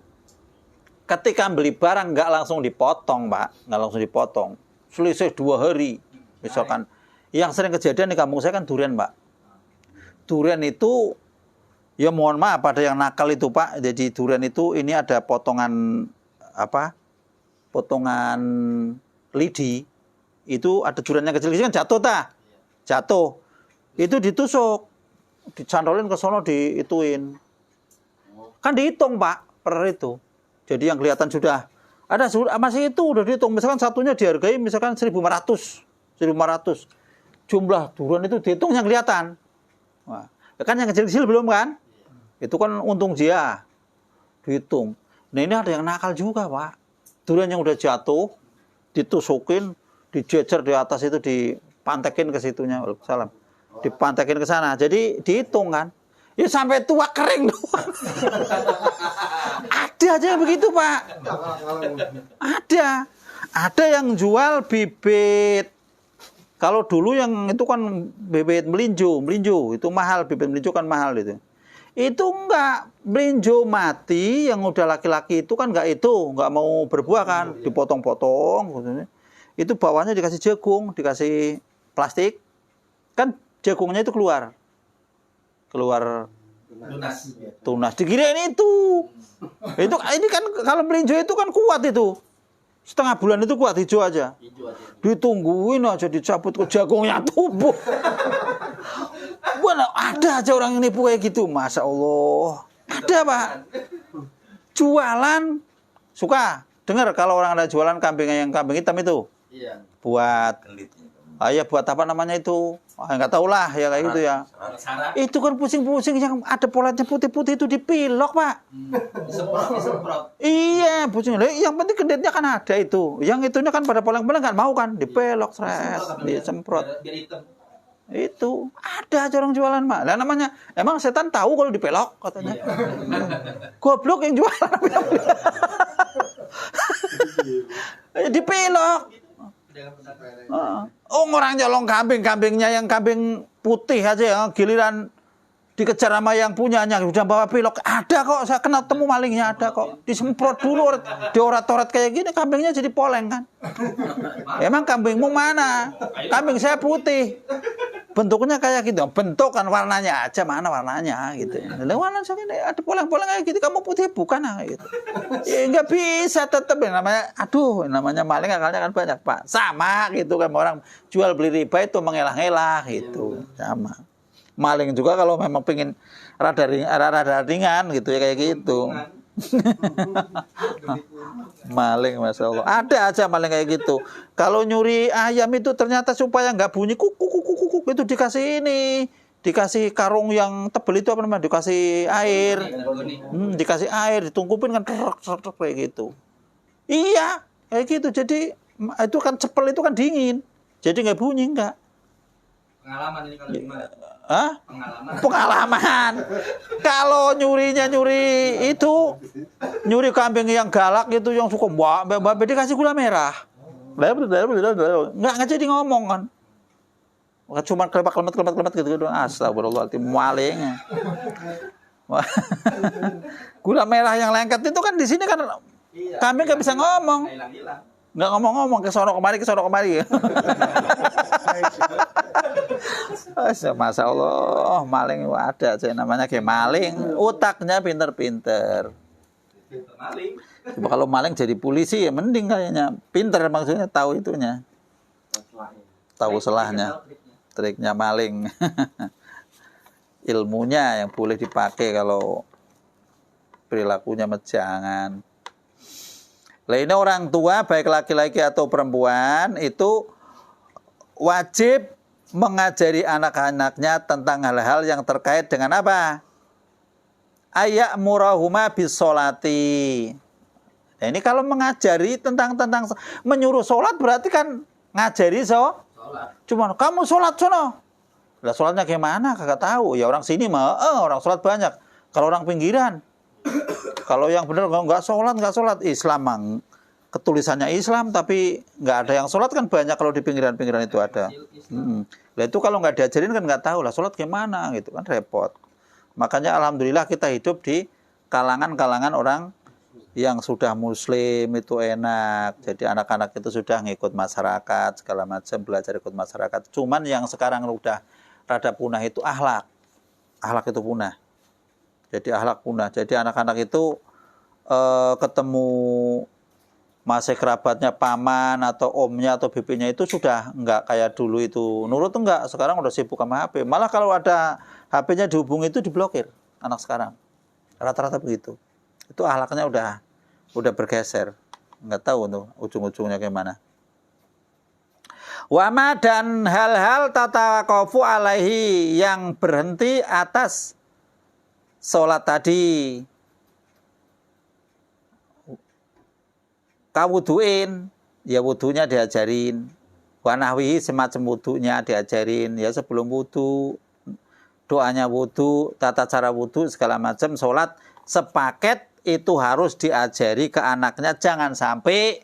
Ketika beli barang nggak langsung dipotong, Pak, nggak langsung dipotong. Selisih 2 hari, misalkan. Yang sering kejadian di kampung saya kan durian, Pak. Durian itu, ya mohon maaf, ada yang nakal itu, Pak. Jadi durian itu ini ada potongan apa? Potongan lidi. Itu ada duriannya kecil-kecil kan jatuh itu ditusuk dicantolin ke sono diituin kan dihitung Pak per itu jadi yang kelihatan sudah ada masih itu udah dihitung misalkan satunya dihargai misalkan 1.500 jumlah durian itu dihitung yang kelihatan. Wah, kan yang kecil-kecil belum kan itu kan untung dia dihitung. Nah ini ada yang nakal juga Pak, durian yang udah jatuh ditusukin dijejer di atas itu dipantekin ke situnya, salam, dipantekin ke sana. Jadi dihitung kan, ya sampai tua kering doang. Ada aja yang begitu Pak. Ada yang jual bibit. Kalau dulu yang itu kan bibit melinjo itu mahal, bibit melinjo kan mahal itu. Itu enggak, melinjo mati yang udah laki-laki itu kan enggak mau berbuah kan, dipotong-potong. Itu bawahnya dikasih jagung, dikasih plastik, kan jagungnya itu keluar tunas. Dikirain itu ini kan kalau melinjo itu kan kuat itu, setengah bulan itu kuat hijau aja. Ditungguin aja dicabut ke jagungnya tumbuh. Ada aja orang yang nipu kayak gitu, masya Allah. Ada Pak, jualan suka dengar kalau orang ada jualan kambing yang kambing hitam itu. Iya. Buat buat apa namanya itu? Enggak tahu lah ya kayak gitu ya. Itu kan pusing-pusing yang ada polanya putih-putih itu dipilok, Pak. Disemprot. Iya, pusing. Yang penting gendetnya kan ada itu. Yang itunya kan pada polang-polang enggak mau kan, dipelok, disemprot. Biar hitam. Itu ada aja orang jualan, Pak. Lah namanya emang setan tahu kalau dipelok katanya. Goblok yang jualan. Dipelok. Orang nyolong kambingnya yang kambing putih aja ya, giliran dikejar sama yang punyanya udah bawa pilok. Ada kok, saya kena temu malingnya ada kok. Disemprot dulu, diorat-orat kayak gini kambingnya jadi poleng kan. Emang kambingmu mana? Kambing saya putih. Bentuknya kayak gitu, bentuk kan warnanya aja, mana warnanya gitu. Lah warna saya ada poleng-poleng kayak gitu, kamu putih bukan gitu. Ya enggak bisa tetap namanya, namanya maling akalnya kan banyak, Pak. Sama gitu kan orang jual beli riba itu mengelah-elah gitu, sama. Maling juga kalau memang pengen rada ringan gitu ya kayak gitu. Maling, masya Allah. Ada aja maling kayak gitu. Kalau nyuri ayam itu ternyata supaya nggak bunyi kuk itu dikasih karung yang tebel itu apa namanya, dikasih air, dikasih air, ditungkupin kan kayak gitu. Iya kayak gitu. Jadi itu kan cepel itu kan dingin, jadi nggak bunyi nggak. Pengalaman ini kalau gimana? Hah? Pengalaman. Pengalaman. Kalau nyuri itu, nyuri kambing yang galak itu, yang suka mbak dikasih gula merah. Nggak jadi ngomong kan. Cuma kelebat gitu. Astagfirullahaladzim, maling. Gula merah yang lengket itu kan di sini kan Iya, kambing nggak bisa ngomong. Hilang-hilang. Nggak ngomong ke sono kemari. Masya Allah, maling ada saya namanya kayak maling, otaknya pinter-pinter. Maling. Coba kalau maling jadi polisi ya mending kayaknya, pinter maksudnya tahu itunya, tahu selahnya, triknya maling. Ilmunya yang boleh dipakai kalau perilakunya jangan. Lah ini orang tua baik laki-laki atau perempuan itu wajib mengajari anak-anaknya tentang hal-hal yang terkait dengan apa? Ayak murahuma bisolati. Nah, ini kalau mengajari tentang menyuruh sholat berarti kan ngajari Sholat. Cuman kamu sholat sono. Lah sholatnya gimana? Kagak tahu. Ya orang sini mah orang sholat banyak. Kalau orang pinggiran, kalau yang benar nggak sholat. Islam mang ketulisannya Islam tapi nggak ada yang sholat kan banyak kalau di pinggiran-pinggiran itu ada. Lah itu kalau nggak diajarin kan nggak tahu lah sholat gimana gitu kan repot. Makanya alhamdulillah kita hidup di kalangan orang yang sudah muslim itu enak. Jadi anak-anak itu sudah ngikut masyarakat segala macam, belajar ikut masyarakat. Cuman yang sekarang udah rada punah itu akhlak. Akhlak itu punah. Jadi akhlak punah. Jadi anak-anak itu ketemu masih kerabatnya paman atau omnya atau bibinya itu sudah enggak kayak dulu itu. Nurut enggak, sekarang udah sibuk sama HP. Malah kalau ada HP-nya dihubungi itu diblokir anak sekarang. Rata-rata begitu. Itu akhlaknya udah bergeser. Enggak tahu tuh ujung-ujungnya gimana. Wama dan hal-hal tataqafu alaihi yang berhenti atas sholat tadi. Kawuduin, ya wudunya diajarin. Wanahwihi semacam wudunya diajarin. Ya sebelum wudu, doanya wudu, tata cara wudu, segala macam. Sholat sepaket itu harus diajari ke anaknya. Jangan sampai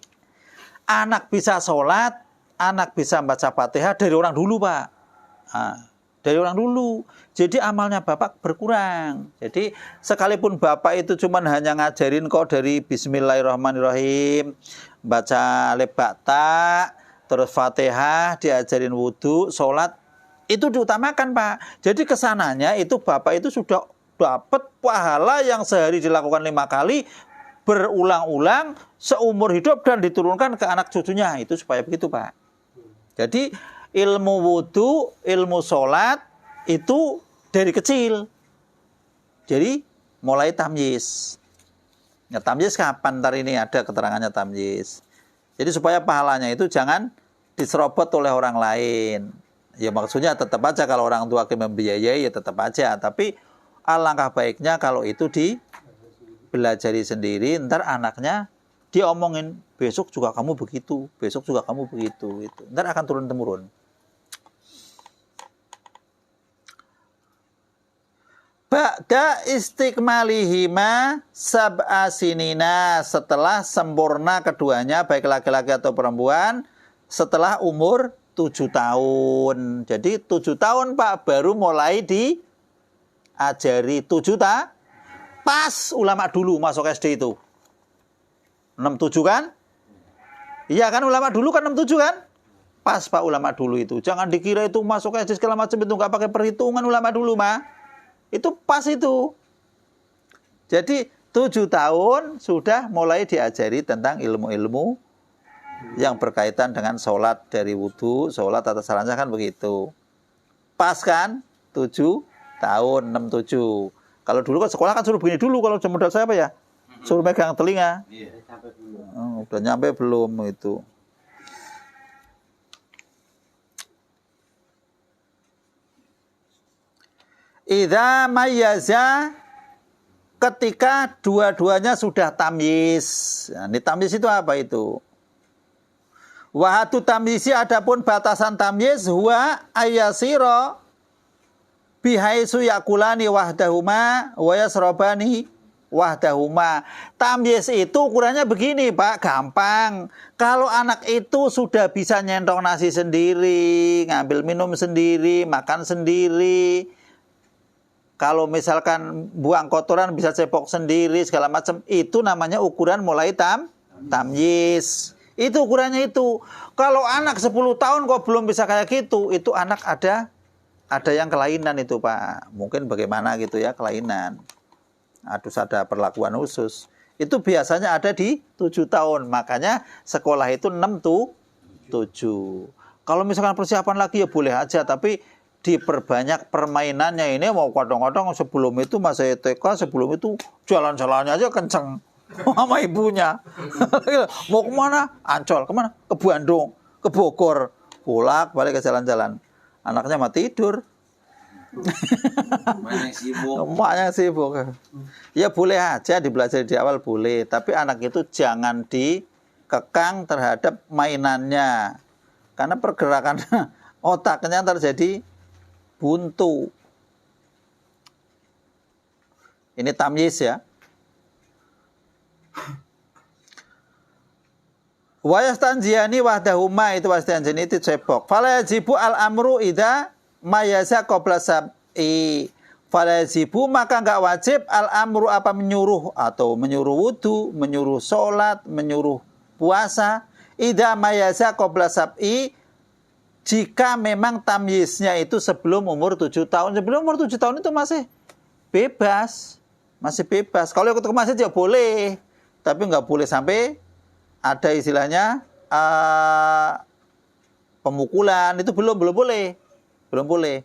anak bisa sholat, anak bisa baca Fatihah dari orang dulu, Pak. Nah, dari orang dulu. Jadi amalnya Bapak berkurang. Jadi sekalipun Bapak itu cuman hanya ngajarin kok dari Bismillahirrahmanirrahim, baca lebakta, terus Fatihah, diajarin wudhu, sholat, itu diutamakan, Pak. Jadi kesananya itu Bapak itu sudah dapat pahala yang sehari dilakukan 5 kali, berulang-ulang, seumur hidup dan diturunkan ke anak cucunya. Itu supaya begitu, Pak. Jadi ilmu wudhu, ilmu sholat, itu dari kecil. Jadi mulai tamyiz. Ya, tamyiz kapan? Ntar ini ada keterangannya tamyiz. Jadi supaya pahalanya itu jangan diserobot oleh orang lain. Ya maksudnya tetap aja kalau orang tua membiayai ya tetap aja. Tapi alangkah baiknya kalau itu dipelajari sendiri. Ntar anaknya diomongin besok juga kamu begitu, besok juga kamu begitu. Itu. Ntar akan turun-temurun. Ba'da istiqmalihima sab'a sinina, setelah sempurna keduanya baik laki-laki atau perempuan setelah umur 7 tahun. Jadi 7 tahun Pak baru mulai diajari 7 tahun. Pas ulama dulu masuk SD itu 6-7 kan? Iya kan ulama dulu kan 6-7 kan? Pas Pak ulama dulu itu. Jangan dikira itu masuk SD segala macam itu nggak pakai perhitungan ulama dulu mah. Itu pas itu. Jadi 7 tahun sudah mulai diajari tentang ilmu-ilmu yang berkaitan dengan sholat dari wudhu, sholat atas sarannya kan begitu. Pas kan 7 tahun, 6-7. Kalau dulu kan sekolah kan suruh begini dulu, kalau modal saya apa ya? Suruh megang telinga. Udah nyampe belum itu. Idza mayyaza, ketika dua-duanya sudah tamyiz. Nah, ini tamyiz itu apa itu? Wahatu tamyizi adapun batasan tamyiz huwa ayasiro bihaisu yakulani wahdahuma wa yasrabani wahdahuma. Tamyiz itu ukurannya begini Pak, gampang. Kalau anak itu sudah bisa nyentong nasi sendiri, ngambil minum sendiri, makan sendiri, kalau misalkan buang kotoran bisa cepok sendiri segala macam, itu namanya ukuran mulai tamyiz. Itu ukurannya itu. Kalau anak 10 tahun kok belum bisa kayak gitu, itu anak ada yang kelainan itu Pak. Mungkin bagaimana gitu ya, kelainan. Harus ada perlakuan khusus. Itu biasanya ada di 7 tahun. Makanya sekolah itu 6 tuh 7. Kalau misalkan persiapan lagi ya boleh aja, tapi diperbanyak permainannya. Ini mau kadang-kadang sebelum itu masih TK, sebelum itu jalan-jalannya aja kenceng sama ibunya. Mau kemana? Ancol. Kemana? Ke Bandung, ke Bogor. Balik ke jalan-jalan. Anaknya mah tidur. Emaknya sibuk. Ya boleh aja dibelajar di awal boleh, tapi anak itu jangan dikekang terhadap mainannya, karena pergerakan otaknya terjadi buntu. Ini tamyiz ya. Wa yastanjiyani wahdahuma, itu wastanjiyani itu cepok. Fala yajibu al-amru idza mayaza qabla sab'i. Fala yajibu, maka enggak wajib al-amru apa menyuruh, atau menyuruh wudu, menyuruh sholat, menyuruh puasa, idza mayaza qabla sab'i, jika memang tamyiznya itu sebelum umur 7 tahun. Sebelum umur 7 tahun itu masih bebas. Masih bebas. Kalau ikut ke masjid ya boleh, tapi enggak boleh sampai ada istilahnya pemukulan. Itu belum boleh. Belum boleh.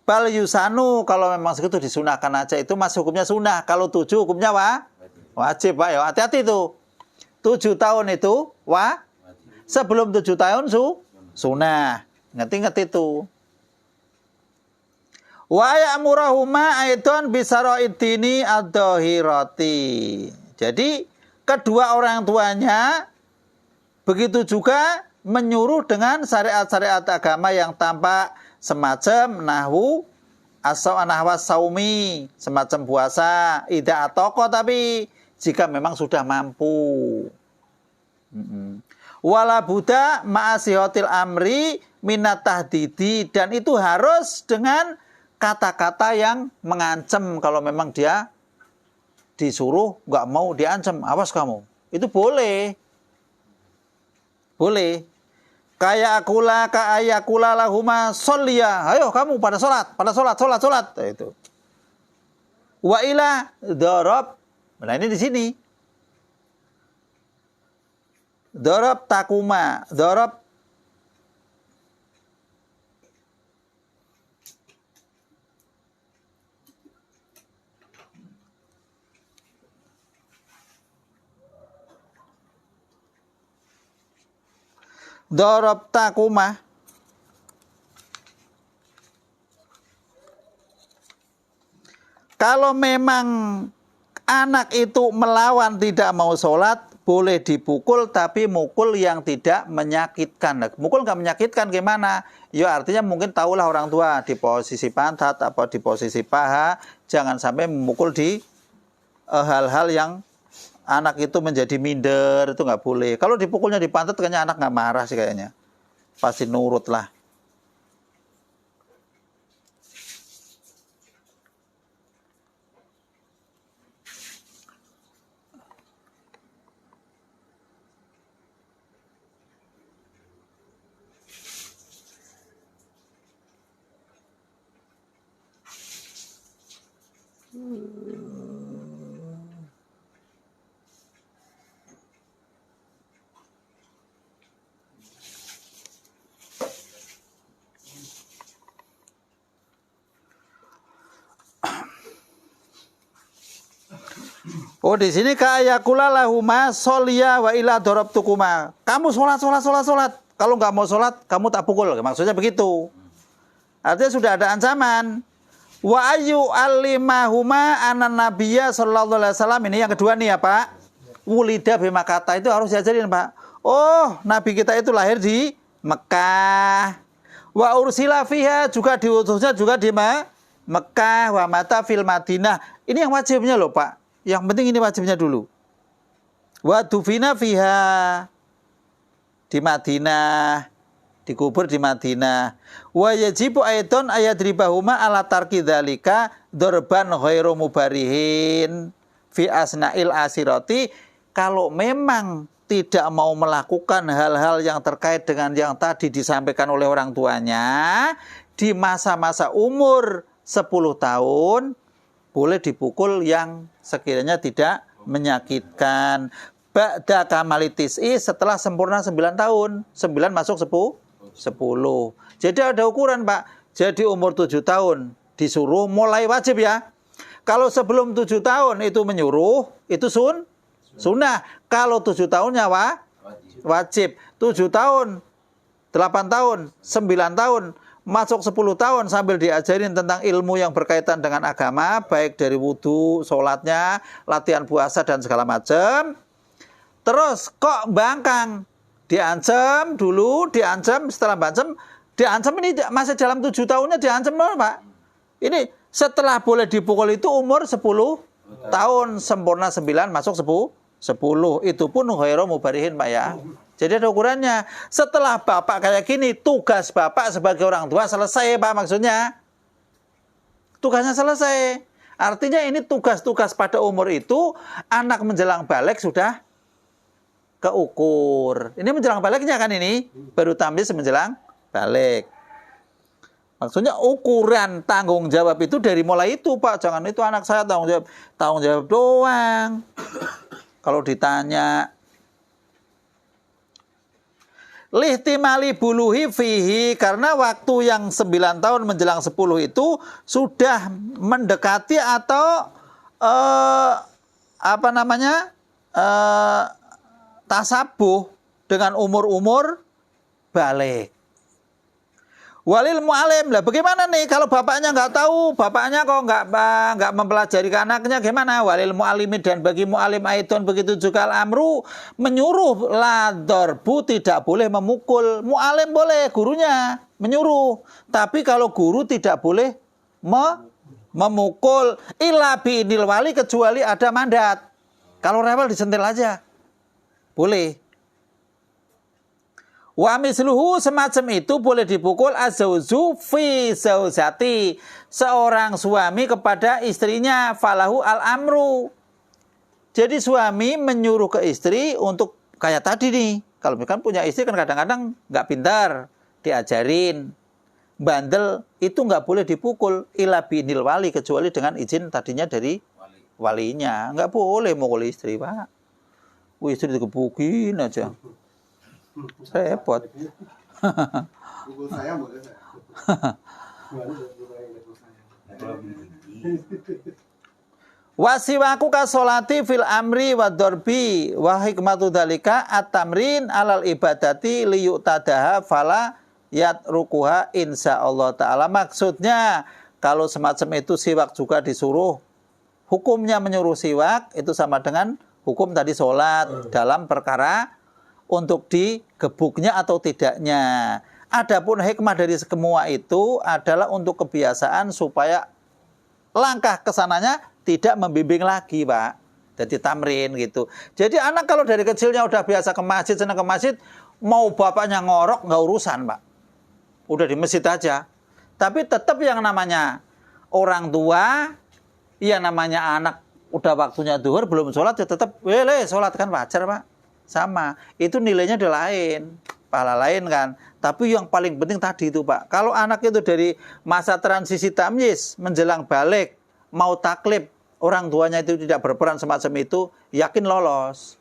Bal yusanu, kalau memang segitu disunahkan aja, itu masuk hukumnya sunnah. Kalau 7 hukumnya wajib Pak ya. Hati-hati tuh. 7 tahun itu sebelum 7 tahun sunnah. Ngerti itu. Wa ya'murahuma aidon bisara'iddini ad-dhahirati. Jadi kedua orang tuanya begitu juga menyuruh dengan syariat-syariat agama yang tampak, semacam nahwu nahwas saumi, semacam puasa, ida atoko, tapi jika memang sudah mampu. Wala buddha ma'asihotil amri minat tahdidi, dan itu harus dengan kata-kata yang mengancam. Kalau memang dia disuruh nggak mau, diancam, awas kamu, itu boleh. Kayak akula ka ayakula lahuma sholliya, ayo kamu pada sholat. Itu. Wa ila darab. Nah ini di sini. Darab takuma, darab takuma. Kalau memang anak itu melawan, tidak mau sholat, boleh dipukul, tapi mukul yang tidak menyakitkan. Mukul nggak menyakitkan gimana? Ya artinya mungkin tahulah orang tua di posisi pantat atau di posisi paha, jangan sampai memukul di hal-hal yang anak itu menjadi minder, itu nggak boleh. Kalau dipukulnya di pantat, kayaknya anak nggak marah sih kayaknya. Pasti nurut lah. Oh di sini kayakula lahuma sholliya wa ila darabtukuma. Kamu sholat. Kalau nggak mau sholat, kamu tak pukul. Maksudnya begitu. Artinya sudah ada ancaman. Wa ayu alimahuma anan nabiyya sallallahu alaihi wasallam. Ini yang kedua nih ya Pak. Wulida bima kata, itu harus diajarin Pak. Oh, Nabi kita itu lahir di Mekah. Wa ursila fiha, juga diutusnya juga di Mekah. Wa mata fil Madinah. Ini yang wajibnya loh Pak. Yang penting ini wajibnya dulu. Wa dufina fiha, di Madinah, dikubur di Madinah. Wa yajibu aidon ayadribahuma ala tarki dzalika dorban ghairu mubarihin fi asna'il asirati. Kalau memang tidak mau melakukan hal-hal yang terkait dengan yang tadi disampaikan oleh orang tuanya di masa-masa umur 10 tahun, boleh dipukul yang sekiranya tidak menyakitkan. Ba'da kamalitis setelah sempurna 9 tahun. 9 masuk 10. Jadi ada ukuran Pak. Jadi umur 7 tahun disuruh mulai wajib ya. Kalau sebelum 7 tahun itu menyuruh, itu sunnah. Kalau 7 tahunnya wajib. 7 tahun, 8 tahun, 9 tahun, masuk 10 tahun sambil diajarin tentang ilmu yang berkaitan dengan agama, baik dari wudhu, sholatnya, latihan puasa dan segala macam. Terus kok bangkang? Diancam dulu, setelah diancam ini masih dalam 7 tahunnya diancam loh Pak. Ini setelah boleh dipukul itu umur 10 tahun, sempurna 9 masuk 10. Itu pun ghairu mubarihin Pak ya. Jadi ada ukurannya. Setelah Bapak kayak gini, tugas Bapak sebagai orang tua selesai Pak maksudnya. Tugasnya selesai. Artinya ini tugas-tugas pada umur itu, anak menjelang balik sudah keukur. Ini menjelang baliknya kan ini. Baru tamyiz menjelang balik. Maksudnya ukuran tanggung jawab itu dari mulai itu Pak. Jangan itu anak saya tanggung jawab doang. Kalau ditanya lihtimali buluhi fihi, karena waktu yang 9 tahun menjelang 10 itu sudah mendekati atau tasabuh dengan umur-umur balik. Walil mu'alim, lah bagaimana nih kalau bapaknya nggak tahu, bapaknya kok nggak mempelajari ke anaknya, gimana? Walil mu'alimi, dan bagi mu'alim aidon begitu juga al-amru, menyuruh la dorbu, tidak boleh memukul. Mu'alim boleh, gurunya menyuruh, tapi kalau guru tidak boleh memukul. Illa bi'inil wali, kecuali ada mandat. Kalau rewel disentil aja boleh. Wa misluhu, semacam itu boleh dipukul azauzu fi zauzati, seorang suami kepada istrinya, falahu al-amru. Jadi suami menyuruh ke istri untuk kayak tadi nih. Kalau misalkan punya istri kan kadang-kadang nggak pintar, diajarin, bandel, itu nggak boleh dipukul ila binil wali, kecuali dengan izin tadinya dari walinya. Nggak boleh mukul istri Pak. Istri dikebukin aja. Repot. Pukul saya boleh saya. Wasiwaku kasolati fil amri wa dorbi wa hikmatu dalika at-tamrin alal ibadati liyu'tadaha fala yatrukuha insyaallah ta'ala. Maksudnya kalau semacam itu siwak juga disuruh, hukumnya menyuruh siwak itu sama dengan hukum tadi sholat dalam perkara untuk digebuknya atau tidaknya. Adapun hikmah dari semua itu adalah untuk kebiasaan supaya langkah kesananya tidak membimbing lagi Pak. Jadi tamrin gitu. Jadi anak kalau dari kecilnya udah biasa ke masjid, senang ke masjid, mau bapaknya ngorok nggak urusan Pak. Udah di masjid aja. Tapi tetap yang namanya orang tua, yang namanya anak udah waktunya duhur belum sholat ya tetap sholat kan wajar Pak. Sama, itu nilainya udah lain, pahala lain kan. Tapi yang paling penting tadi itu Pak, kalau anak itu dari masa transisi tamyiz menjelang balik, mau taklib, orang tuanya itu tidak berperan semacam itu, yakin lolos.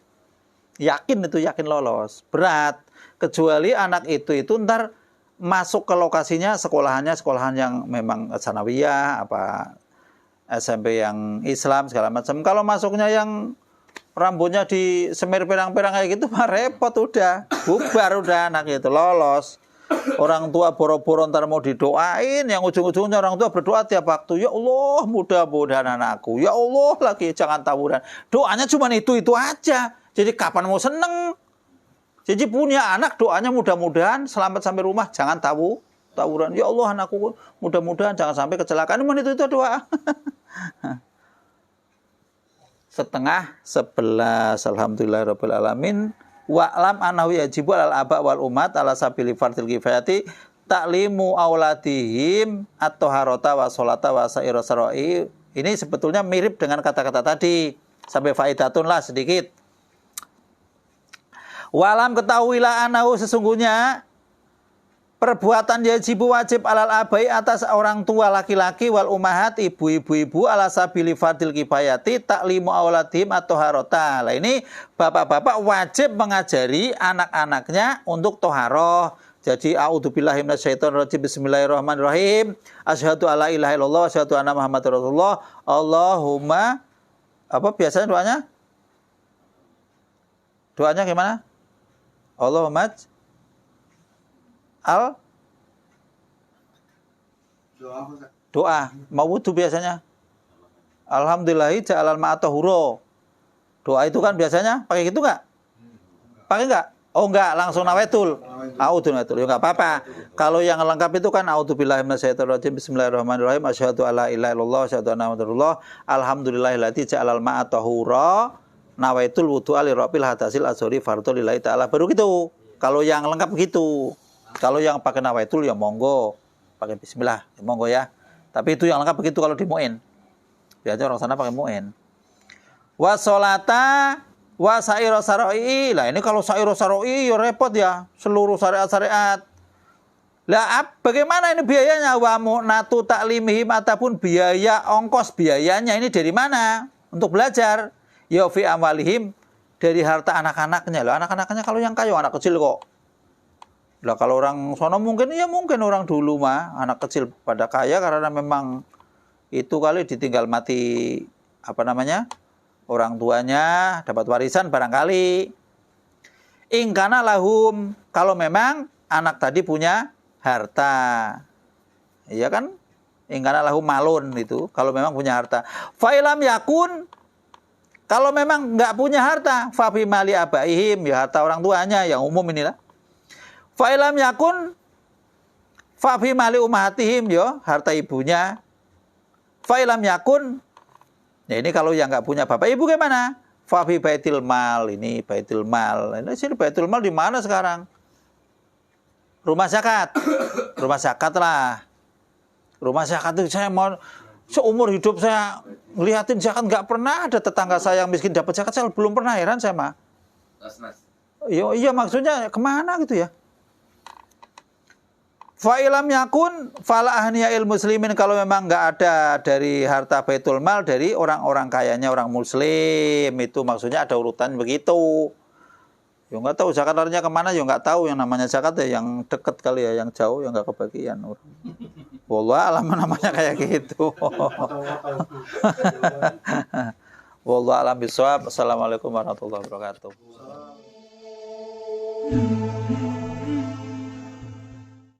Yakin lolos. Berat, kecuali anak itu ntar masuk ke lokasinya sekolahan yang memang sanawiyah, apa SMP yang Islam segala macam. Kalau masuknya yang rambutnya di semir perang-perang kayak gitu mah repot, udah bubar udah anak itu lolos. Orang tua boro-boro ntar mau didoain, yang ujung-ujungnya orang tua berdoa tiap waktu, ya Allah mudah-mudahan anakku, ya Allah lagi jangan tawuran. Doanya cuma itu aja. Jadi kapan mau seneng? Jadi punya anak doanya mudah-mudahan selamat sampai rumah, jangan tawuran. Ya Allah anakku mudah-mudahan jangan sampai kecelakaan. Itu doa. Setengah 11. Alhamdulillahirabbil alamin. Wa'lam annahu yajibu al aba wal umat ala sabili fardil kifayati ta'limu auladihim at-taharata wa sholata wa sa'ira sarai. Ini sebetulnya mirip dengan kata-kata tadi. Sampai faidatun lah sedikit. Walam ketahuilah anahu sesungguhnya perbuatan yajibu wajib alal abai atas orang tua laki-laki wal umahat ibu-ibu ala sabili fardil kifayati taklimu auladihim atau harota. Nah ini bapak-bapak wajib mengajari anak-anaknya untuk toharoh. Jadi a'udzubillahi minasyaitonirrajim bismillahirrahmanirrahim. Asyhadu alla ilaha illallah wa asyhadu anna muhammadar rasulullah. Allahumma apa biasanya doanya? Doanya gimana? Allahumma doa mau wudu biasanya. Alhamdulillahi ja'alal ma'a tahura. Doa itu kan biasanya pakai gitu enggak? Pakai enggak? Oh enggak, langsung nawaitul. A'udzu ya enggak apa-apa. Kalau yang lengkap itu kan a'udzubillahi minasyaitonirrajim bismillahirrahmanirrahim asyhadu alla ilaha illallah wa asyhadu anna muhammadar rasulullah. Alhamdulillahilladzi ja'alal ma'a tahura. Nawaitul wudu'a li rabbil hadasil azhari fardhu lillahi ta'ala. Baru gitu. Kalau yang lengkap gitu. Kalau yang pakai nawaitul ya monggo. Pakai bismillah, ya monggo ya. Tapi itu yang lengkap begitu kalau di mu'in. Biasanya orang sana pakai mu'in. Wa sholata wa sa'ira sarai. Lah ini kalau sa'ira sarai ya repot ya. Seluruh syariat-syariat. Lah bagaimana ini biayanya? Wa mu'natu ta'limihim ataupun biaya ongkos biayanya ini dari mana? Untuk belajar. Ya fi amwalihim dari harta anak-anaknya. Lah anak-anaknya kalau yang kaya anak kecil kok. Lah kalau orang sono mungkin orang dulu mah anak kecil pada kaya karena memang itu kali ditinggal mati orang tuanya dapat warisan barangkali. Ingkana lahum kalau memang anak tadi punya harta. Iya kan? Ingkana lahum malun itu kalau memang punya harta. Fa'ilam yakun kalau memang enggak punya harta, fa fi mali abaihim, ya harta orang tuanya yang umum inilah. Fa'ilam yakun fa fi mali ummahatihim, ya harta ibunya. Fa'ilam yakun, ya ini kalau yang enggak punya bapak ibu gimana? Fa fi baitil mal, ini baitil mal. Ini sini baitil mal di mana sekarang? Rumah zakat. Rumah zakat lah. Rumah zakat itu saya mau seumur hidup saya ngeliatin zakat nggak pernah ada tetangga saya yang miskin dapat zakat, saya belum pernah, heran saya mah. Iya maksudnya kemana gitu ya. Fa'ilam yakun fala ahniya'il muslimin kalau memang nggak ada dari harta baitul mal dari orang-orang kayanya orang muslim itu maksudnya ada urutan begitu. Ya nggak tahu zakat larinya kemana, ya nggak tahu yang namanya zakat ya yang deket kali ya, yang jauh yang nggak kebagian. Wallah alam namanya kayak gitu. Wallah alam bisawab. Assalamualaikum warahmatullahi wabarakatuh.